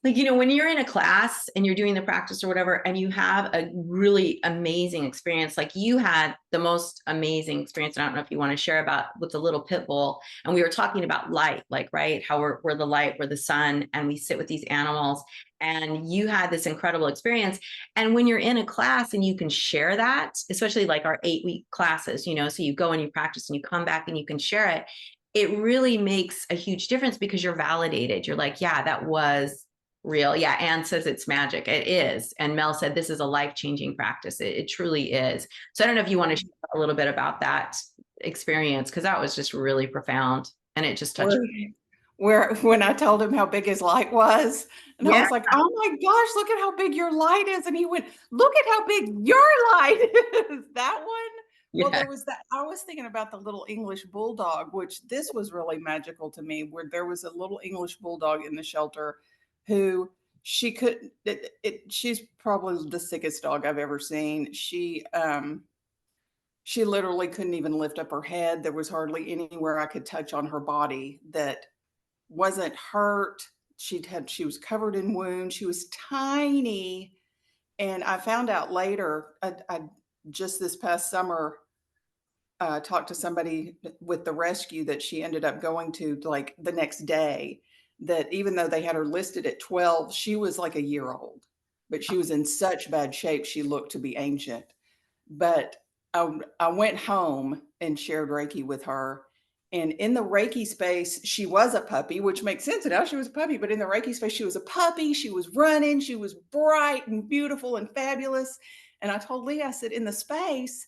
[SPEAKER 1] like, you know, when you're in a class and you're doing the practice or whatever, and you have a really amazing experience, like you had the most amazing experience. I don't know if you want to share about with the little pit bull. And we were talking about light, like, right, how we're the light, we're the sun, and we sit with these animals. And you had this incredible experience. And when you're in a class and you can share that, especially like our 8-week classes, you know, so you go and you practice and you come back and you can share it, it really makes a huge difference because you're validated. You're like, yeah, that was real. Yeah. Anne says it's magic. It is. And Mel said this is a life-changing practice. It truly is. So I don't know if you want to share a little bit about that experience, because that was just really profound and it just touched.
[SPEAKER 4] Where when I told him how big his light was, and I
[SPEAKER 1] Yeah.
[SPEAKER 4] was like, "Oh my gosh, look at how big your light is." And he went, "Look at how big your light is." That one. Well,
[SPEAKER 1] Yeah.
[SPEAKER 4] there was that. I was thinking about the little English bulldog, which this was really magical to me, where there was a little English bulldog in the shelter who she could she's probably the sickest dog I've ever seen. She literally couldn't even lift up her head. There was hardly anywhere I could touch on her body that wasn't hurt. She was covered in wounds. She was tiny. And I found out later, I just this past summer, talked to somebody with the rescue that she ended up going to like the next day, that even though they had her listed at 12, she was like a year old, but she was in such bad shape. She looked to be ancient. But I went home and shared Reiki with her. And in the Reiki space, she was a puppy, which makes sense now. She was a puppy, but in the Reiki space, she was a puppy. She was running. She was bright and beautiful and fabulous. And I told Lee, I said, in the space,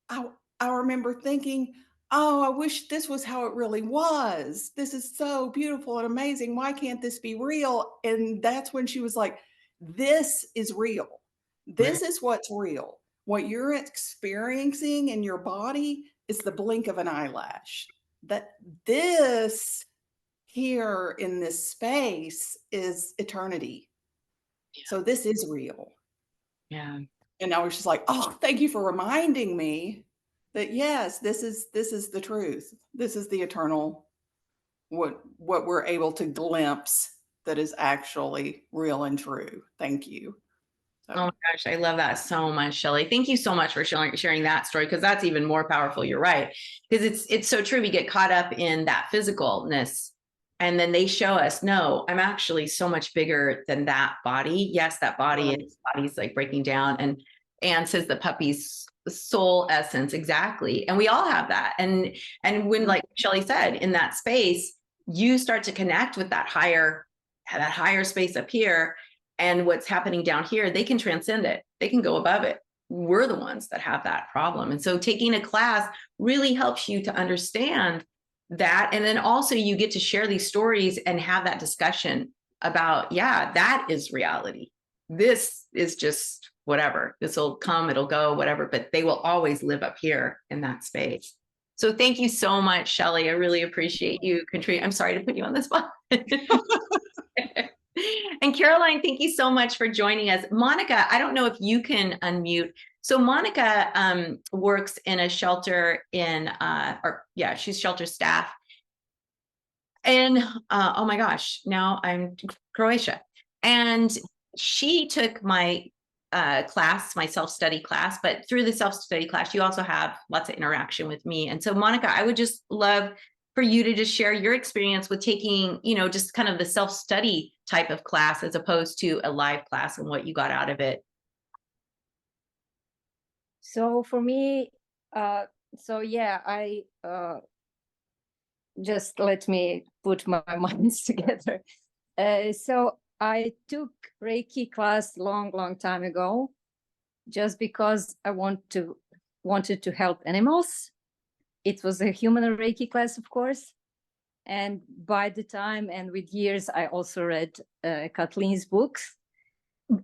[SPEAKER 4] I, I remember thinking, oh, I wish this was how it really was. This is so beautiful and amazing. Why can't this be real? And that's when she was like, this is real.
[SPEAKER 1] Right.
[SPEAKER 4] This is what's real. What you're experiencing in your body is the blink of an eyelash. That this here in this space is eternity. So this is real.
[SPEAKER 1] Yeah.
[SPEAKER 4] And I was just like, oh, thank you for reminding me that yes, this is the truth. This is the eternal, what we're able to glimpse that is actually real and true. Thank you.
[SPEAKER 1] Oh
[SPEAKER 4] So,
[SPEAKER 1] my gosh, I love that so much, Shelley. Thank you so much for sharing that story, because that's even more powerful. You're right, because it's so true. We get caught up in that physicalness, and then they show us, no, I'm actually so much bigger than that body. Yes, that
[SPEAKER 4] right.
[SPEAKER 1] body's like breaking down, and Anne says the puppy's soul essence, exactly. And we all have that. And when, like Shelley said, in that space, you start to connect with that higher space up here. And what's happening down here, they can transcend it. They can go above it. We're the ones that have that problem. And so taking a class really helps you to understand that. And then also you get to share these stories and have that discussion about, yeah, that is reality. This is just whatever. This will come, it'll go, whatever, but they will always live up here in that space. So thank you so much, Shelley. I really appreciate you contributing. I'm sorry to put you on the spot. And Caroline, thank you so much for joining us. Monica, I don't know if you can unmute. So Monica works in a shelter she's shelter staff. And oh my gosh, now I'm Croatia. And she took my class, my self-study class, but through the self-study class, you also have lots of interaction with me. And so Monica, I would just love for you to just share your experience with taking, you know, just kind of the self-study type of class as opposed to a live class and what you got out of it.
[SPEAKER 5] So for me, I just let me put my minds together. So I took Reiki class long time ago, just because I wanted to help animals. It was a human Reiki class, of course. And by the time and with years, I also read Kathleen's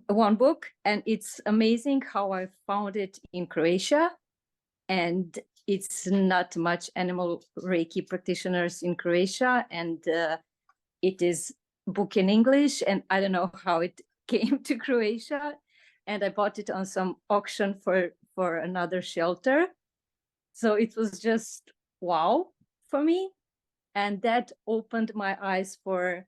[SPEAKER 5] one book, and it's amazing how I found it in Croatia. And it's not much animal Reiki practitioners in Croatia, and it is book in English, and I don't know how it came to Croatia. And I bought it on some auction for another shelter. So it was just wow for me. And that opened my eyes for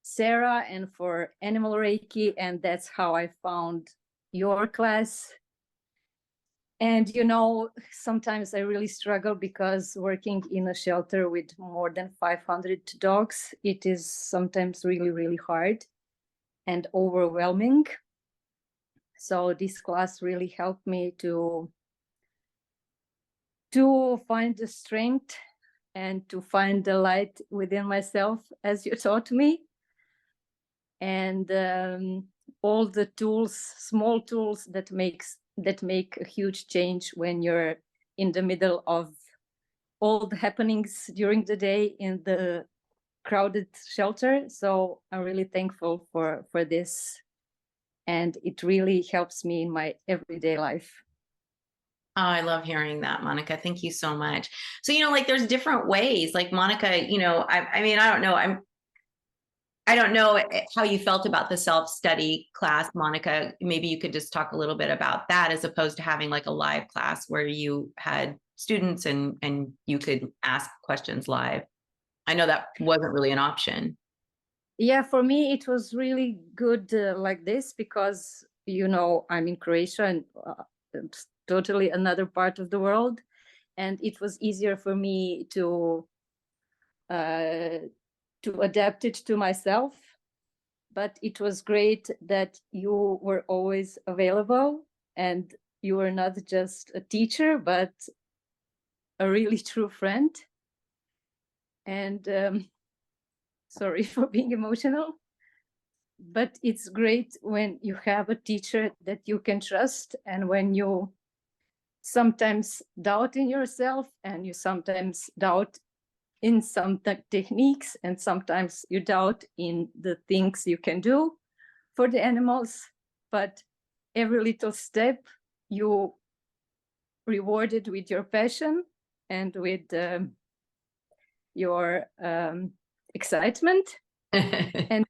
[SPEAKER 5] Sarah and for Animal Reiki, and that's how I found your class. And sometimes I really struggle because working in a shelter with more than 500 dogs, it is sometimes really, really hard and overwhelming. So this class really helped me to find the strength and to find the light within myself, as you taught me. And all the tools, small tools that make a huge change when you're in the middle of all the happenings during the day in the crowded shelter. So I'm really thankful for this, and it really helps me in my everyday life.
[SPEAKER 1] Oh, I love hearing that, Monica. Thank you so much. So, like there's different ways, like Monica, I mean, I don't know how you felt about the self-study class, Monica. Maybe you could just talk a little bit about that as opposed to having like a live class where you had students and you could ask questions live. I know that wasn't really an option.
[SPEAKER 5] Yeah, for me, it was really good like this because, I'm in Croatia and it's totally another part of the world. And it was easier for me to adapt it to myself. But it was great that you were always available and you were not just a teacher, but a really true friend. And sorry for being emotional, but it's great when you have a teacher that you can trust, and when you sometimes doubt in yourself and you sometimes doubt in some techniques, and sometimes you doubt in the things you can do for the animals, but every little step you rewarded with your passion and with your excitement. And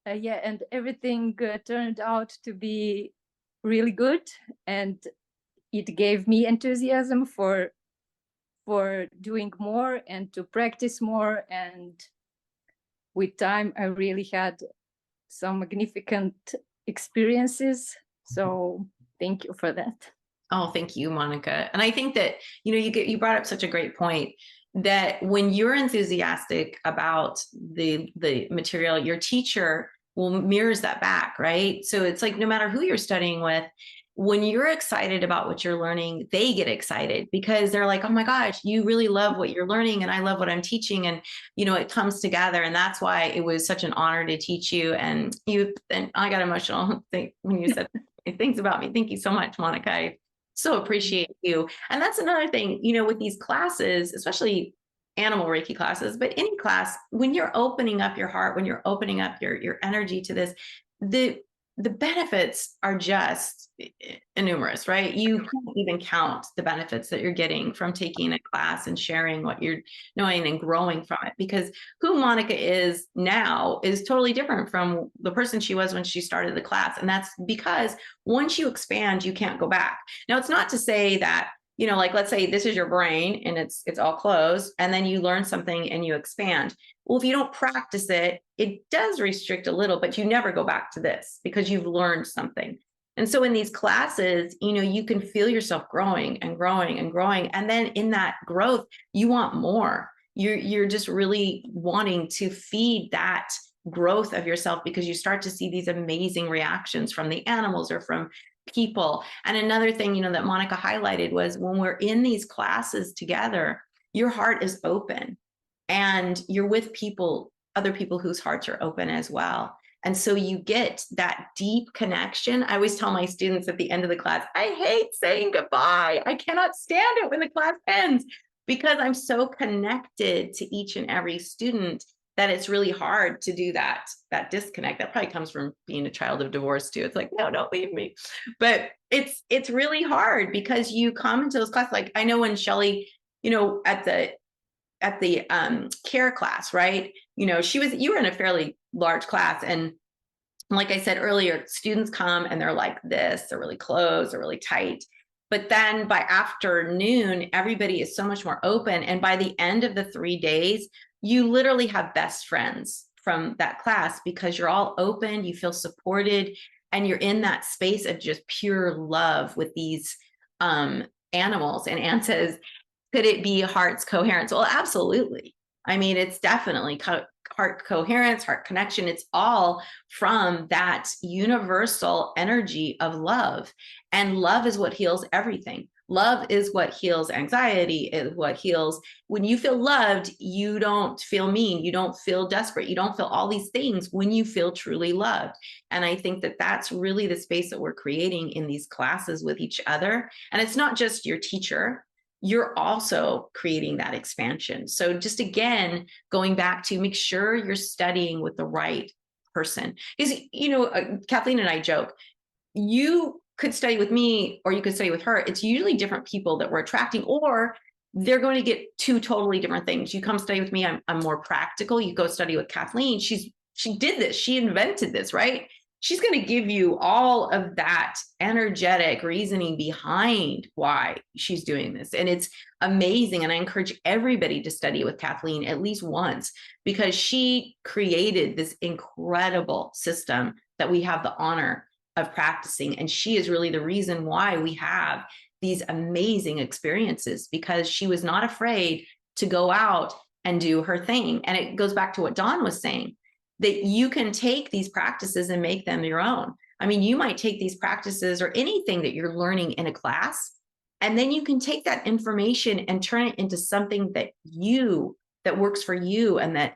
[SPEAKER 5] yeah, and everything turned out to be really good, and it gave me enthusiasm for doing more and to practice more. And with time, I really had some magnificent experiences. So thank you for that.
[SPEAKER 1] Oh, thank you, Monica. And I think that, you brought up such a great point that when you're enthusiastic about the material, your teacher will mirrors that back, right? So it's like, no matter who you're studying with, when you're excited about what you're learning, they get excited because they're like, oh my gosh, you really love what you're learning and I love what I'm teaching. And, it comes together. And that's why it was such an honor to teach you. And I got emotional when you said things about me. Thank you so much, Monica. I so appreciate you. And that's another thing, with these classes, especially Animal Reiki classes, but any class, when you're opening up your heart, when you're opening up your energy to this, the benefits are just innumerous, right? You can't even count the benefits that you're getting from taking a class and sharing what you're knowing and growing from it, because who Monica is now is totally different from the person she was when she started the class. And that's because once you expand, you can't go back. Now, it's not to say that, like, let's say this is your brain and it's all closed, and then you learn something and you expand. Well, if you don't practice it, it does restrict a little, but you never go back to this because you've learned something. And so in these classes, you can feel yourself growing and growing and growing. And then in that growth, you want more. You're just really wanting to feed that growth of yourself because you start to see these amazing reactions from the animals or from people. And another thing, that Monica highlighted was when we're in these classes together, your heart is open and you're with other people whose hearts are open as well. And so you get that deep connection. I always tell my students at the end of the class, I hate saying goodbye. I cannot stand it when the class ends because I'm so connected to each and every student that it's really hard to do that disconnect. That probably comes from being a child of divorce too. It's like, no, don't leave me. But it's really hard because you come into those classes. Like I know when Shelly, at the care class, right? You were in a fairly large class. And like I said earlier, students come and they're like this, they're really close, they're really tight. But then by afternoon, everybody is so much more open. And by the end of the 3 days, you literally have best friends from that class because you're all open, you feel supported, and you're in that space of just pure love with these animals. And Anne says, could it be heart's coherence? Well, absolutely. I mean, it's definitely heart coherence, heart connection. It's all from that universal energy of love. And love is what heals everything. Love is what heals anxiety, is what heals. When you feel loved, you don't feel mean, you don't feel desperate, you don't feel all these things when you feel truly loved. And I think that that's really the space that we're creating in these classes with each other. And it's not just your teacher, you're also creating that expansion. So just again, going back to make sure you're studying with the right person. Because, Kathleen and I joke, you could study with me or you could study with her. It's usually different people that we're attracting, or they're going to get two totally different things. You come study with me, I'm more practical. You go study with Kathleen. She did this. She invented this, right? She's going to give you all of that energetic reasoning behind why she's doing this. And it's amazing. And I encourage everybody to study with Kathleen at least once, because she created this incredible system that we have the honor of practicing. And she is really the reason why we have these amazing experiences, because she was not afraid to go out and do her thing. And it goes back to what Dawn was saying, that you can take these practices and make them your own. I mean, you might take these practices or anything that you're learning in a class, and then you can take that information and turn it into something that works for you and that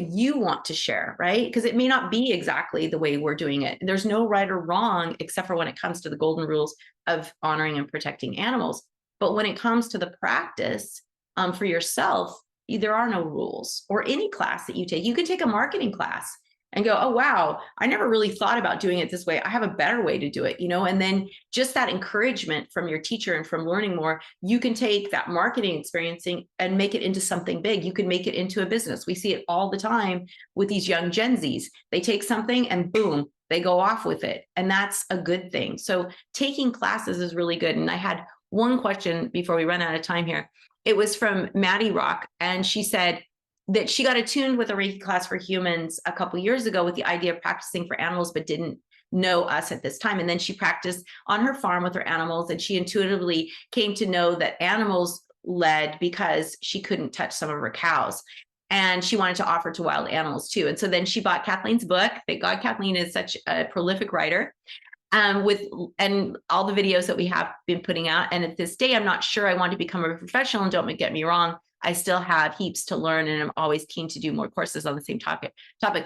[SPEAKER 1] you want to share, right? Because it may not be exactly the way we're doing it. There's no right or wrong, except for when it comes to the golden rules of honoring and protecting animals. But when it comes to the practice for yourself, there are no rules. Or any class that you take. You can take a marketing class and go, oh, wow, I never really thought about doing it this way. I have a better way to do it, and then just that encouragement from your teacher and from learning more, you can take that marketing experiencing and make it into something big. You can make it into a business. We see it all the time with these young Gen Zs. They take something and boom, they go off with it. And that's a good thing. So taking classes is really good. And I had one question before we run out of time here. It was from Maddie Rock. And she said that she got attuned with a Reiki class for humans a couple of years ago with the idea of practicing for animals, but didn't know us at this time. And then she practiced on her farm with her animals, and she intuitively came to know that animals led because she couldn't touch some of her cows. And she wanted to offer to wild animals too. And so then she bought Kathleen's book. Thank God Kathleen is such a prolific writer. And all the videos that we have been putting out. And at this day, I'm not sure I want to become a professional, and don't get me wrong, I still have heaps to learn, and I'm always keen to do more courses on the same topic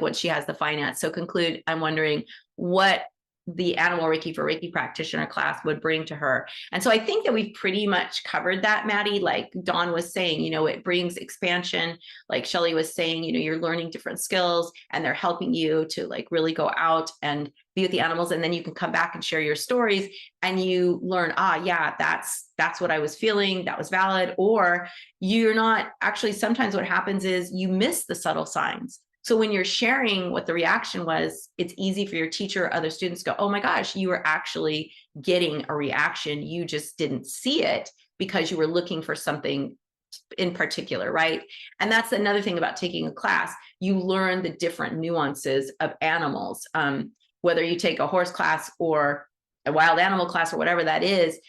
[SPEAKER 1] once she has the finance. So conclude, I'm wondering what the Animal Reiki for Reiki practitioner class would bring to her. And so I think that we've pretty much covered that, Maddie. Like Dawn was saying, it brings expansion. Like Shelley was saying, you're learning different skills, and they're helping you to like really go out and be with the animals. And then you can come back and share your stories, and you learn, yeah, that's what I was feeling. That was valid. Or you're not actually, sometimes what happens is you miss the subtle signs. So when you're sharing what the reaction was, it's easy for your teacher or other students to go, oh my gosh, you were actually getting a reaction. You just didn't see it because you were looking for something in particular, right? And that's another thing about taking a class. You learn the different nuances of animals. Whether you take a horse class or a wild animal class or whatever that is,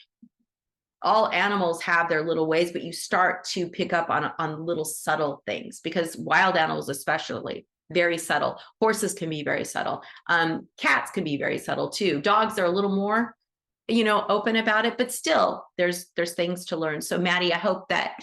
[SPEAKER 1] all animals have their little ways, but you start to pick up on little subtle things, because wild animals, especially, very subtle. Horses can be very subtle. Cats can be very subtle too. Dogs are a little more, open about it, but still there's things to learn. So Maddie, I hope that,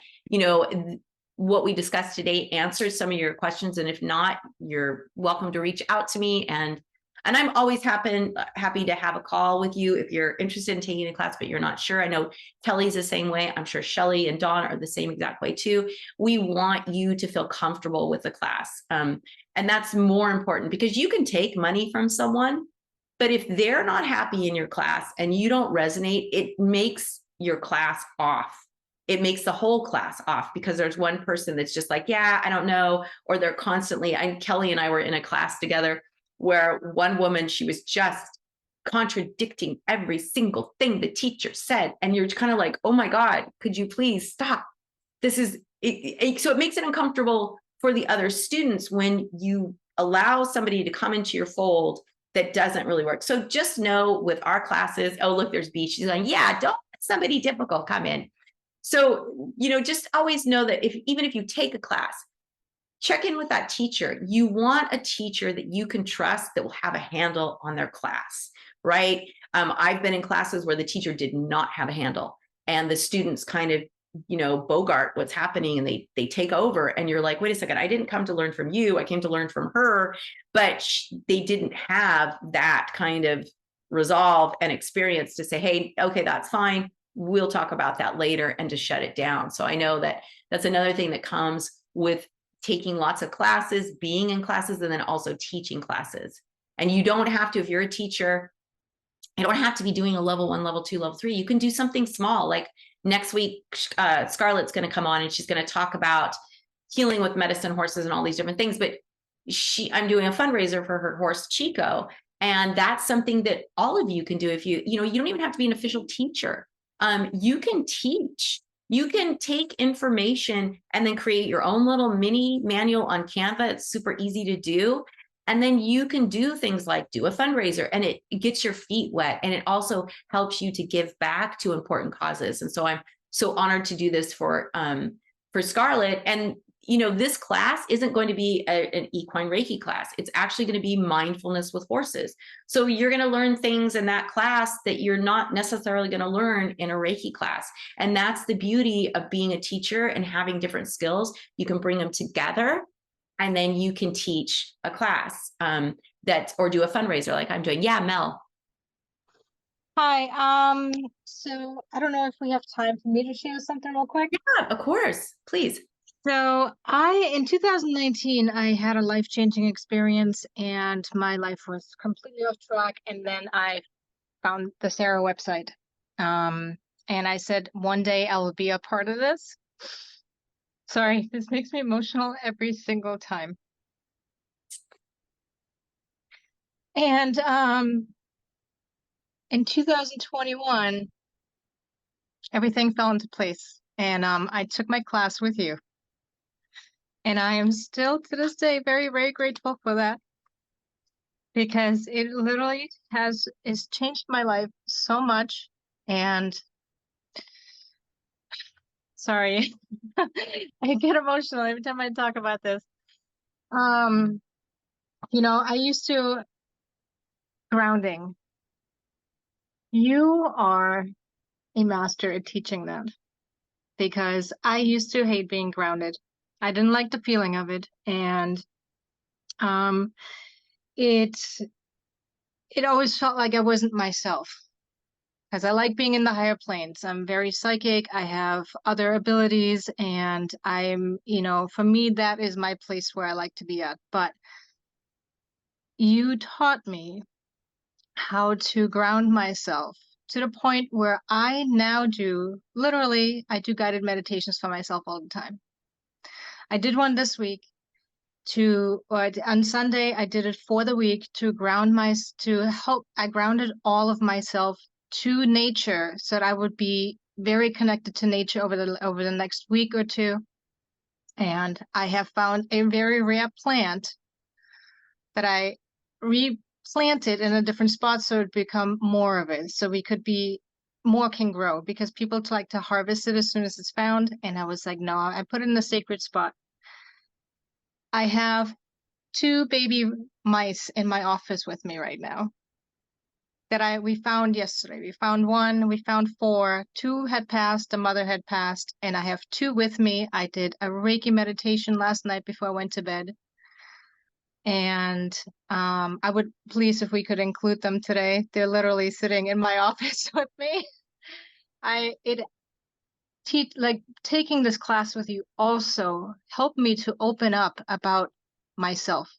[SPEAKER 1] what we discussed today answers some of your questions. And if not, you're welcome to reach out to me, and I'm always happy to have a call with you if you're interested in taking a class, but you're not sure. I know Kelly's the same way. I'm sure Shelley and Dawn are the same exact way too. We want you to feel comfortable with the class. And that's more important, because you can take money from someone, but if they're not happy in your class and you don't resonate, it makes your class off. It makes the whole class off, because there's one person that's just like, yeah, I don't know. Or they're constantly, Kelly and I were in a class together where one woman, she was just contradicting every single thing the teacher said. And you're kind of like, oh my God, could you please stop? This is, so it makes it uncomfortable for the other students when you allow somebody to come into your fold that doesn't really work. So just know with our classes, oh, look, there's B. She's going, yeah, don't let somebody difficult come in. So, just always know that even if you take a class, check in with that teacher. You want a teacher that you can trust that will have a handle on their class, right? I've been in classes where the teacher did not have a handle and the students kind of, bogart what's happening and they take over and you're like, wait a second, I didn't come to learn from you. I came to learn from her, but they didn't have that kind of resolve and experience to say, hey, okay, that's fine. We'll talk about that later, and to shut it down. So I know that that's another thing that comes with taking lots of classes, being in classes, and then also teaching classes. And you don't have to, if you're a teacher, you don't have to be doing a level 1, level 2, level 3. You can do something small. Like next week, Scarlett's going to come on and she's going to talk about healing with medicine horses and all these different things. But I'm doing a fundraiser for her horse, Chico. And that's something that all of you can do. If you don't even have to be an official teacher. You can teach. You can take information and then create your own little mini manual on Canva. It's super easy to do. And then you can do things like do a fundraiser, and it gets your feet wet. And it also helps you to give back to important causes. And so I'm so honored to do this for Scarlett. And this class isn't going to be an equine Reiki class. It's actually going to be mindfulness with horses. So you're going to learn things in that class that you're not necessarily going to learn in a Reiki class. And that's the beauty of being a teacher and having different skills. You can bring them together, and then you can teach a class or do a fundraiser like I'm doing. Yeah, Mel.
[SPEAKER 6] Hi. So I don't know if we have time for me to share something real quick.
[SPEAKER 1] Yeah, of course. Please.
[SPEAKER 6] So in 2019, I had a life-changing experience and my life was completely off track. And then I found the Sarah website. And I said, one day I will be a part of this. Sorry, this makes me emotional every single time. And in 2021, everything fell into place. And I took my class with you. And I am still to this day very, very grateful for that, because it literally has changed my life so much. And sorry, I get emotional every time I talk about this. I used to grounding. You are a master at teaching that, because I used to hate being grounded. I didn't like the feeling of it. And it always felt like I wasn't myself, because I like being in the higher planes. I'm very psychic. I have other abilities, and for me, that is my place where I like to be at. But you taught me how to ground myself to the point where I now I do guided meditations for myself all the time. I did one this week on Sunday. I did it for the week to I grounded all of myself to nature, so that I would be very connected to nature over the next week or two. And I have found a very rare plant that I replanted in a different spot, so it become more of it, so more can grow, because people like to harvest it as soon as it's found. And I was like, no, I put it in a sacred spot. I have 2 baby mice in my office with me right now that we found yesterday. We found 1, we found 4, 2 had passed, the mother had passed, and I have 2 with me. I did a Reiki meditation last night before I went to bed. And I would please, if we could include them today. They're literally sitting in my office with me. Taking this class with you also helped me to open up about myself,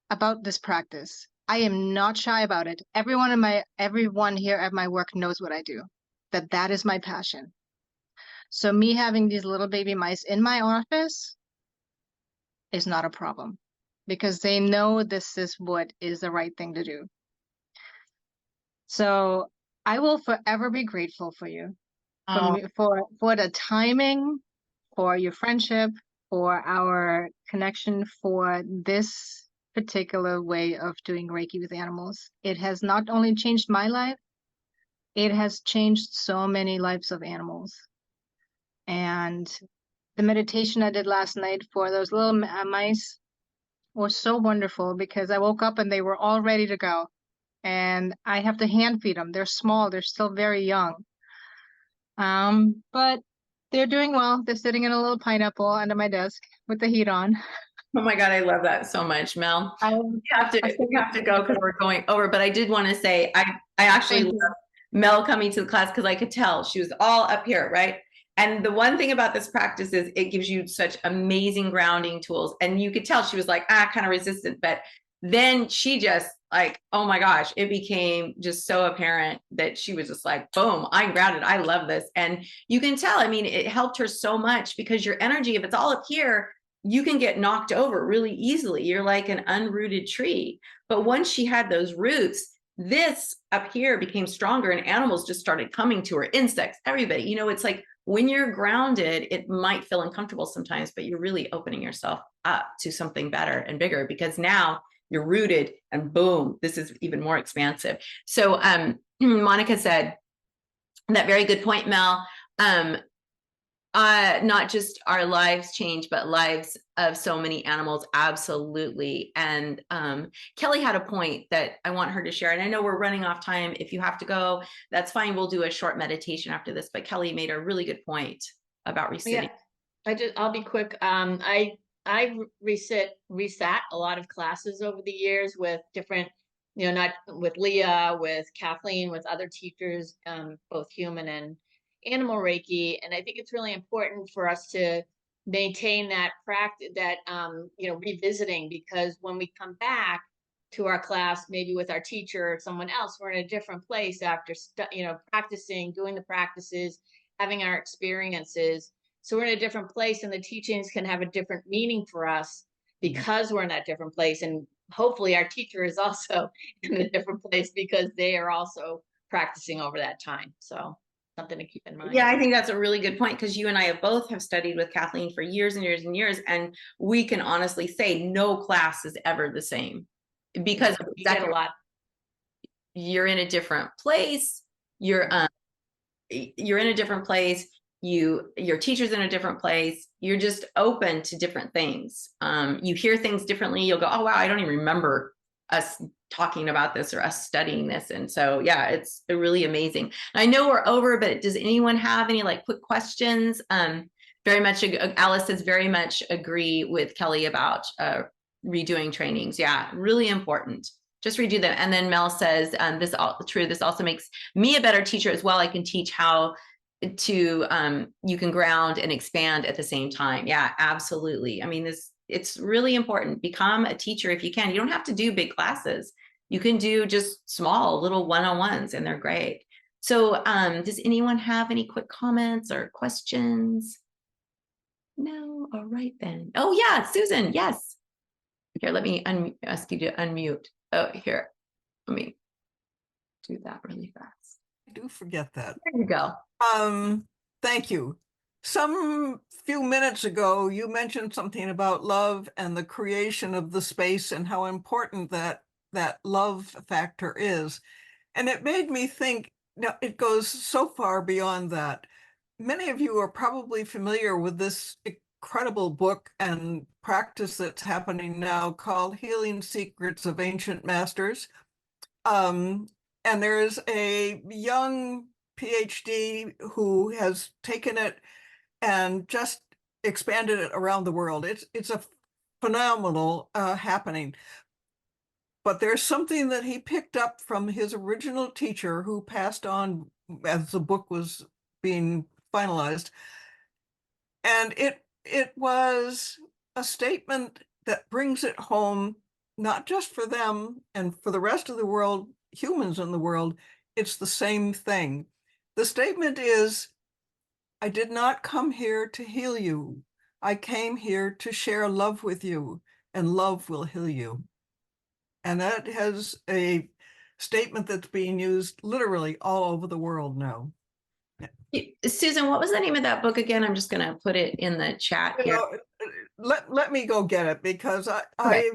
[SPEAKER 6] about this practice. I am not shy about it. Everyone here at my work knows what I do, that is my passion. So me having these little baby mice in my office is not a problem, because they know this is what is the right thing to do. So I will forever be grateful for you, for the timing, for your friendship, for our connection for this particular way of doing Reiki with animals. It has not only changed my life, it has changed so many lives of animals. And the meditation I did last night for those little mice was so wonderful because I woke up and they were all ready to go. And I have to hand feed them. They're small, they're still very young. But they're doing well. They're sitting in a little pineapple under my desk with the heat on.
[SPEAKER 1] Oh my God, I love that so much, Mel.
[SPEAKER 6] I
[SPEAKER 1] We have to go because we're going over, but I did want to say I actually
[SPEAKER 6] Thank
[SPEAKER 1] love
[SPEAKER 6] you.
[SPEAKER 1] Mel coming to the class because I could tell she was all up here, right? And the one thing about this practice is it gives you such amazing grounding tools. And you could tell she was like, kind of resistant, but then she just like, oh my gosh, it became just so apparent that she was just like, boom, I'm grounded. I love this. And you can tell, I mean, it helped her so much because your energy, if it's all up here, you can get knocked over really easily. You're like an unrooted tree. But once she had those roots, this up here became stronger and animals just started coming to her, insects, everybody. You know, it's like when you're grounded, it might feel uncomfortable sometimes, but you're really opening yourself up to something better and bigger because now you're rooted and boom, this is even more expansive. So Monica said that very good point, Mel. Not just our lives change, but lives of so many animals. Absolutely. And Kelly had a point that I want her to share. And I know we're running off time. If you have to go, that's fine. We'll do a short meditation after this. But Kelly made a really good point about resitting.
[SPEAKER 3] Yeah, I'll be quick. I resat a lot of classes over the years with different, not with Leah, with Kathleen, with other teachers, both human and Animal Reiki. And I think it's really important for us to maintain that practice, that, revisiting, because when we come back to our class, maybe with our teacher or someone else, we're in a different place after, practicing, doing the practices, having our experiences. So we're in a different place and the teachings can have a different meaning for us because we're in that different place. And hopefully our teacher is also in a different place because they are also practicing over that time. So something to keep in mind.
[SPEAKER 1] Yeah, I think that's a really good point because you and I have studied with Kathleen for years and years and years. And we can honestly say no class is ever the same because
[SPEAKER 3] you get a lot.
[SPEAKER 1] You're in a different place. You're in a different place. Your teacher's in a different place. You're just open to different things. You hear things differently. You'll go, oh, wow, I don't even remember us talking about this or us studying this. And so, yeah, it's really amazing. I know we're over, but does anyone have any like quick questions? Very much, Alice says very much agree with Kelly about redoing trainings. Yeah, really important. Just redo them. And then Mel says, this also makes me a better teacher as well. I can teach how to you can ground and expand at the same time. Yeah, absolutely. I mean, it's really important. Become a teacher if you can. You don't have to do big classes. You can do just small little one-on-ones and they're great. So does anyone have any quick comments or questions? No. All right then. Oh yeah, Susan. Yes. Here, let me ask you to unmute. Oh, here. Let me do that really fast.
[SPEAKER 7] I do forget that.
[SPEAKER 1] There you go.
[SPEAKER 7] Thank you. Some few minutes ago, you mentioned something about love and the creation of the space and how important that love factor is. And it made me think, now it goes so far beyond that. Many of you are probably familiar with this incredible book and practice that's happening now called Healing Secrets of Ancient Masters. And there's a young PhD who has taken it and just expanded it around the world. It's a phenomenal happening. But there's something that he picked up from his original teacher who passed on as the book was being finalized. And it was a statement that brings it home, not just for them and for the rest of the world, humans in the world, it's the same thing. The statement is, I did not come here to heal you. I came here to share love with you, and love will heal you. And that has a statement that's being used literally all over the world now.
[SPEAKER 1] Susan, what was the name of that book again? I'm just going to put it in the chat here.
[SPEAKER 7] let me go get it because
[SPEAKER 1] Okay.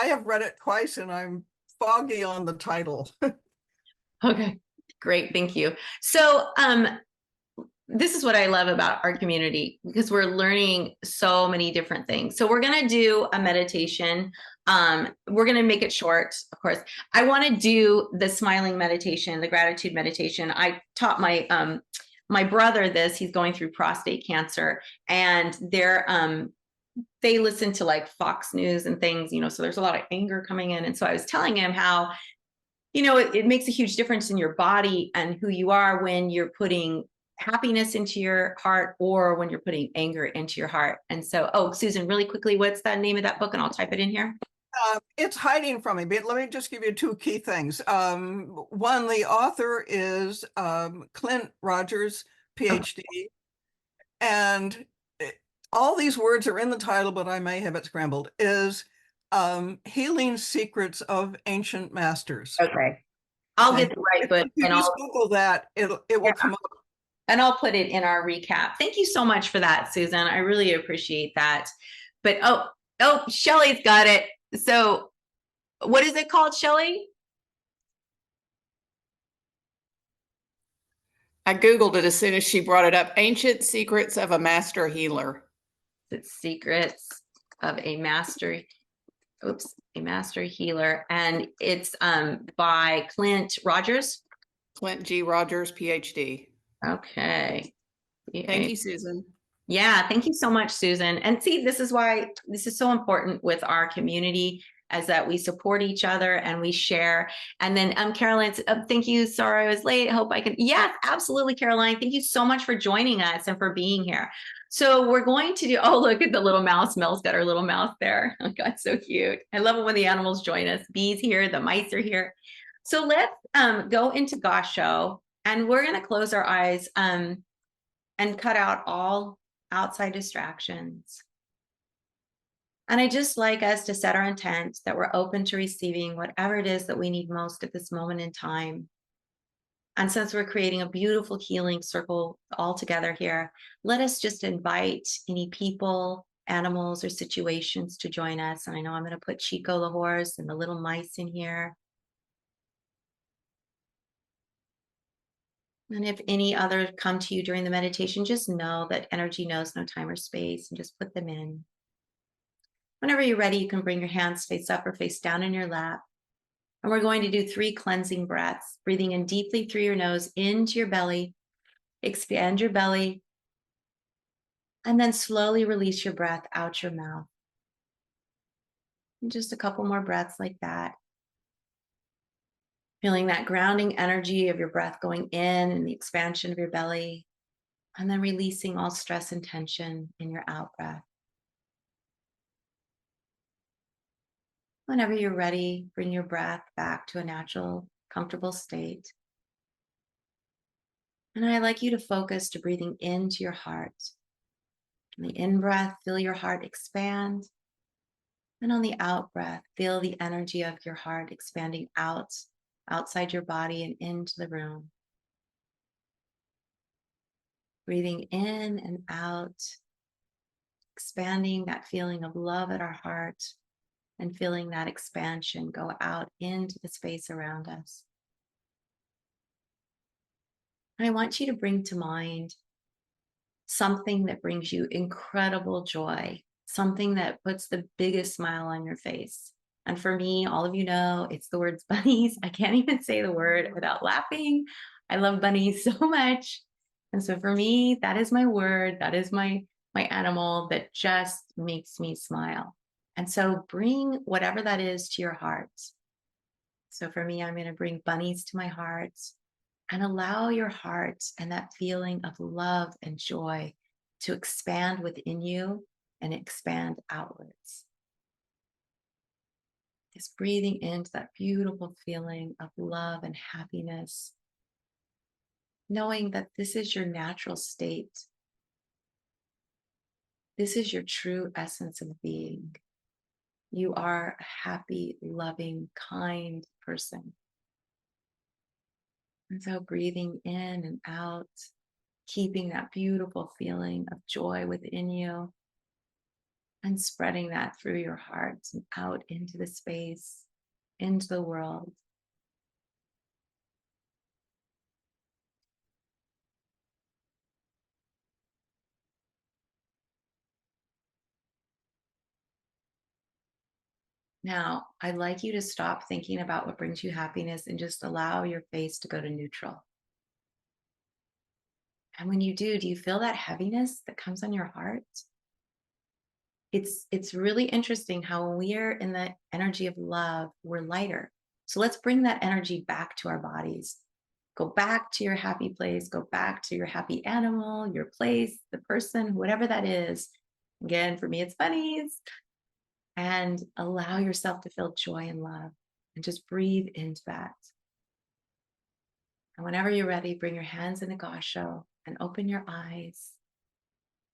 [SPEAKER 7] I have read it twice and I'm foggy on the title.
[SPEAKER 1] Okay. Great. Thank you. So, this is what I love about our community because we're learning so many different things. So we're going to do a meditation. We're going to make it short, of course. I want to do the smiling meditation, the gratitude meditation. I taught my brother this. He's going through prostate cancer, and they listen to like Fox News and things, so there's a lot of anger coming in. And so I was telling him how, it makes a huge difference in your body and who you are when you're putting happiness into your heart or when you're putting anger into your heart. And so, Susan, really quickly, what's the name of that book? And I'll type it in here.
[SPEAKER 7] It's hiding from me, but let me just give you two key things. One, the author is Clint Rogers, PhD, and all these words are in the title, but I may have it scrambled, is Healing Secrets of Ancient Masters.
[SPEAKER 1] Okay. I'll
[SPEAKER 7] Okay.
[SPEAKER 1] get the right book
[SPEAKER 7] If you
[SPEAKER 1] and
[SPEAKER 7] just Google that, it will come up.
[SPEAKER 1] And I'll put it in our recap. Thank you so much for that, Susan. I really appreciate that. But Shelly's got it. So what is it called, Shelly?
[SPEAKER 4] I Googled it as soon as she brought it up. Ancient Secrets of a Master Healer.
[SPEAKER 1] It's Secrets of a Master Healer. And it's by Clint Rogers.
[SPEAKER 4] Clint G. Rogers, PhD.
[SPEAKER 1] Okay.
[SPEAKER 4] Thank you, Susan.
[SPEAKER 1] Yeah, thank you so much, Susan. And see, this is why this is so important with our community, as that we support each other and we share. And then Caroline, thank you. Sorry I was late. I hope I can. Yes, absolutely, Caroline. Thank you so much for joining us and for being here. So we're going to do, look at the little mouse. Mel's got her little mouse there. Oh God, so cute. I love it when the animals join us. Bees here, the mice are here. So let's go into Gasho, and we're going to close our eyes and cut out all outside distractions. And I just like us to set our intent that we're open to receiving whatever it is that we need most at this moment in time. And since we're creating a beautiful healing circle all together here, let us just invite any people, animals, or situations to join us. And I know I'm going to put Chico the horse and the little mice in here. And if any other come to you during the meditation, just know that energy knows no time or space, and just put them in. Whenever you're ready, you can bring your hands face up or face down in your lap. And we're going to do 3 cleansing breaths, breathing in deeply through your nose into your belly, expand your belly, and then slowly release your breath out your mouth. And just a couple more breaths like that. Feeling that grounding energy of your breath going in and the expansion of your belly, and then releasing all stress and tension in your out breath. Whenever you're ready, bring your breath back to a natural, comfortable state. And I'd like you to focus to breathing into your heart. On the in-breath, feel your heart expand. And on the out-breath, feel the energy of your heart expanding out, outside your body and into the room. Breathing in and out, expanding that feeling of love at our heart, and feeling that expansion go out into the space around us. And I want you to bring to mind something that brings you incredible joy, something that puts the biggest smile on your face. And for me, all of you know, it's the words bunnies. I can't even say the word without laughing. I love bunnies so much. And so for me, that is my word. That is my animal that just makes me smile. And so bring whatever that is to your heart. So for me, I'm going to bring bunnies to my heart, and allow your heart and that feeling of love and joy to expand within you and expand outwards. Just breathing into that beautiful feeling of love and happiness, knowing that this is your natural state. This is your true essence of being. You are a happy, loving, kind person. And so breathing in and out, keeping that beautiful feeling of joy within you. and spreading that through your heart and out into the space, into the world. Now, I'd like you to stop thinking about what brings you happiness and just allow your face to go to neutral. And when you do you feel that heaviness that comes on your heart? It's really interesting how when we are in the energy of love, we're lighter. So let's bring that energy back to our bodies. Go back to your happy place, go back to your happy animal, your place, the person, whatever that is. Again, for me, it's bunnies. And allow yourself to feel joy and love and just breathe into that. And whenever you're ready, bring your hands in a gasho and open your eyes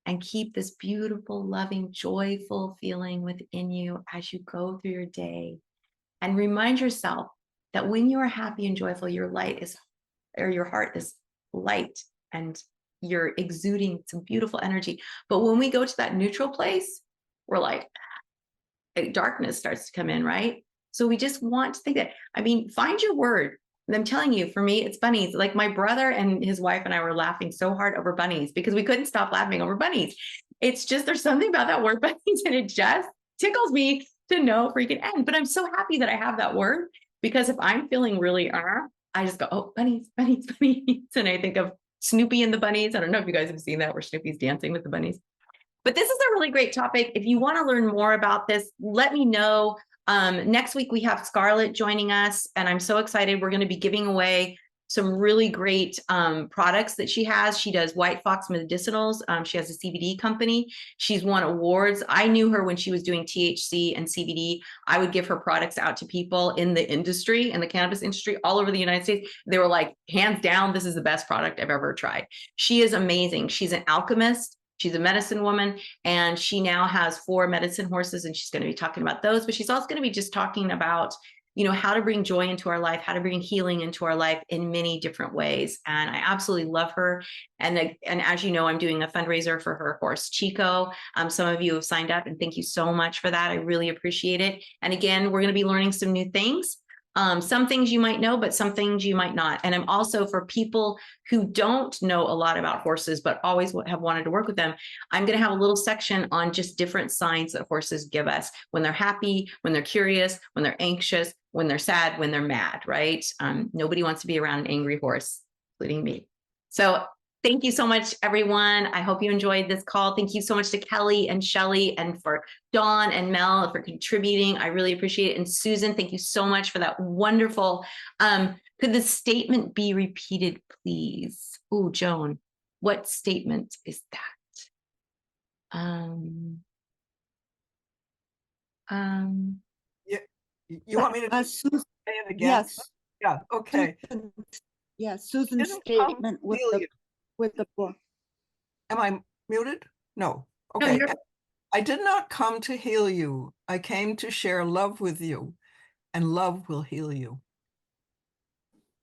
[SPEAKER 1] and keep this beautiful, loving, joyful feeling within you as you go through your day. And remind yourself that when you are happy and joyful, your heart is light and you're exuding some beautiful energy. But when we go to that neutral place, we're like, darkness starts to come in, right? So we just want to think that, find your word. And I'm telling you, for me, it's bunnies. Like my brother and his wife and I were laughing so hard over bunnies because we couldn't stop laughing over bunnies. It's just, there's something about that word bunnies and it just tickles me to no freaking end. But I'm so happy that I have that word because if I'm feeling really, I just go, oh, bunnies, bunnies, bunnies. And I think of Snoopy and the bunnies. I don't know if you guys have seen that where Snoopy's dancing with the bunnies. But this is a really great topic. If you want to learn more about this, let me know. Next week, we have Scarlett joining us, and I'm so excited. We're going to be giving away some really great products that she has. She does White Fox Medicinals. She has a CBD company. She's won awards. I knew her when she was doing THC and CBD. I would give her products out to people in the industry, in the cannabis industry, all over the United States. They were like, hands down, this is the best product I've ever tried. She is amazing. She's an alchemist. She's a medicine woman, and she now has 4 medicine horses, and she's going to be talking about those, but she's also going to be just talking about, how to bring joy into our life, how to bring healing into our life in many different ways. And I absolutely love her. And as you know, I'm doing a fundraiser for her horse, Chico. Some of you have signed up, and thank you so much for that. I really appreciate it. And again, we're going to be learning some new things. Some things you might know, but some things you might not. And I'm also, for people who don't know a lot about horses, but always have wanted to work with them, I'm going to have a little section on just different signs that horses give us when they're happy, when they're curious, when they're anxious, when they're sad, when they're mad, right? Nobody wants to be around an angry horse, including me. So thank you so much, everyone. I hope you enjoyed this call. Thank you so much to Kelly and Shelly and for Dawn and Mel for contributing. I really appreciate it. And Susan, thank you so much for that wonderful. Could the statement be repeated, please? Oh, Joan, what statement is that?
[SPEAKER 7] Yeah, you want me to
[SPEAKER 8] Susan,
[SPEAKER 7] say it again?
[SPEAKER 8] yes.
[SPEAKER 7] Yeah, okay.
[SPEAKER 8] Susan's
[SPEAKER 7] Didn't come
[SPEAKER 8] statement with
[SPEAKER 7] feel you.
[SPEAKER 8] the book.
[SPEAKER 7] Am I muted? No.
[SPEAKER 1] No,
[SPEAKER 7] Okay. I did not come to heal you. I came to share love with you, and love will heal you.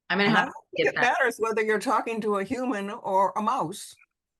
[SPEAKER 1] I'm going to have to get
[SPEAKER 7] it
[SPEAKER 1] that.
[SPEAKER 7] matters whether you're talking to a human or a mouse.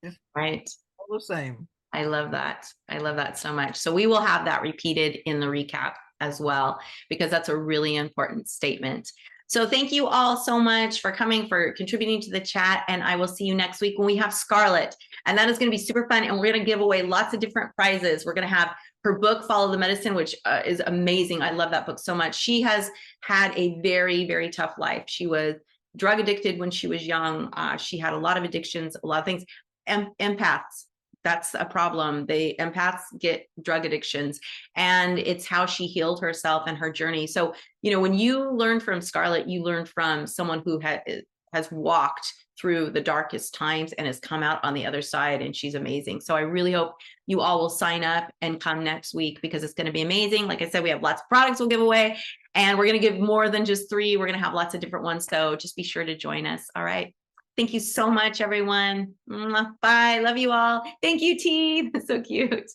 [SPEAKER 7] It's
[SPEAKER 1] right.
[SPEAKER 7] all the same.
[SPEAKER 1] I love that. I love that so much. So we will have that repeated in the recap as well, because that's a really important statement. So thank you all so much for coming, for contributing to the chat. And I will see you next week when we have Scarlett. And that is going to be super fun. And we're going to give away lots of different prizes. We're going to have her book, Follow the Medicine, which is amazing. I love that book so much. She has had a very, very tough life. She was drug addicted when she was young. She had a lot of addictions, a lot of things. Empaths. That's a problem. Empaths get drug addictions, and it's how she healed herself and her journey. So, when you learn from Scarlett, you learn from someone who has walked through the darkest times and has come out on the other side, and she's amazing. So I really hope you all will sign up and come next week, because it's going to be amazing. Like I said, we have lots of products we'll give away, and we're going to give more than just 3. We're going to have lots of different ones. So just be sure to join us. All right. Thank you so much, everyone. Bye. Love you all. Thank you, T. That's so cute.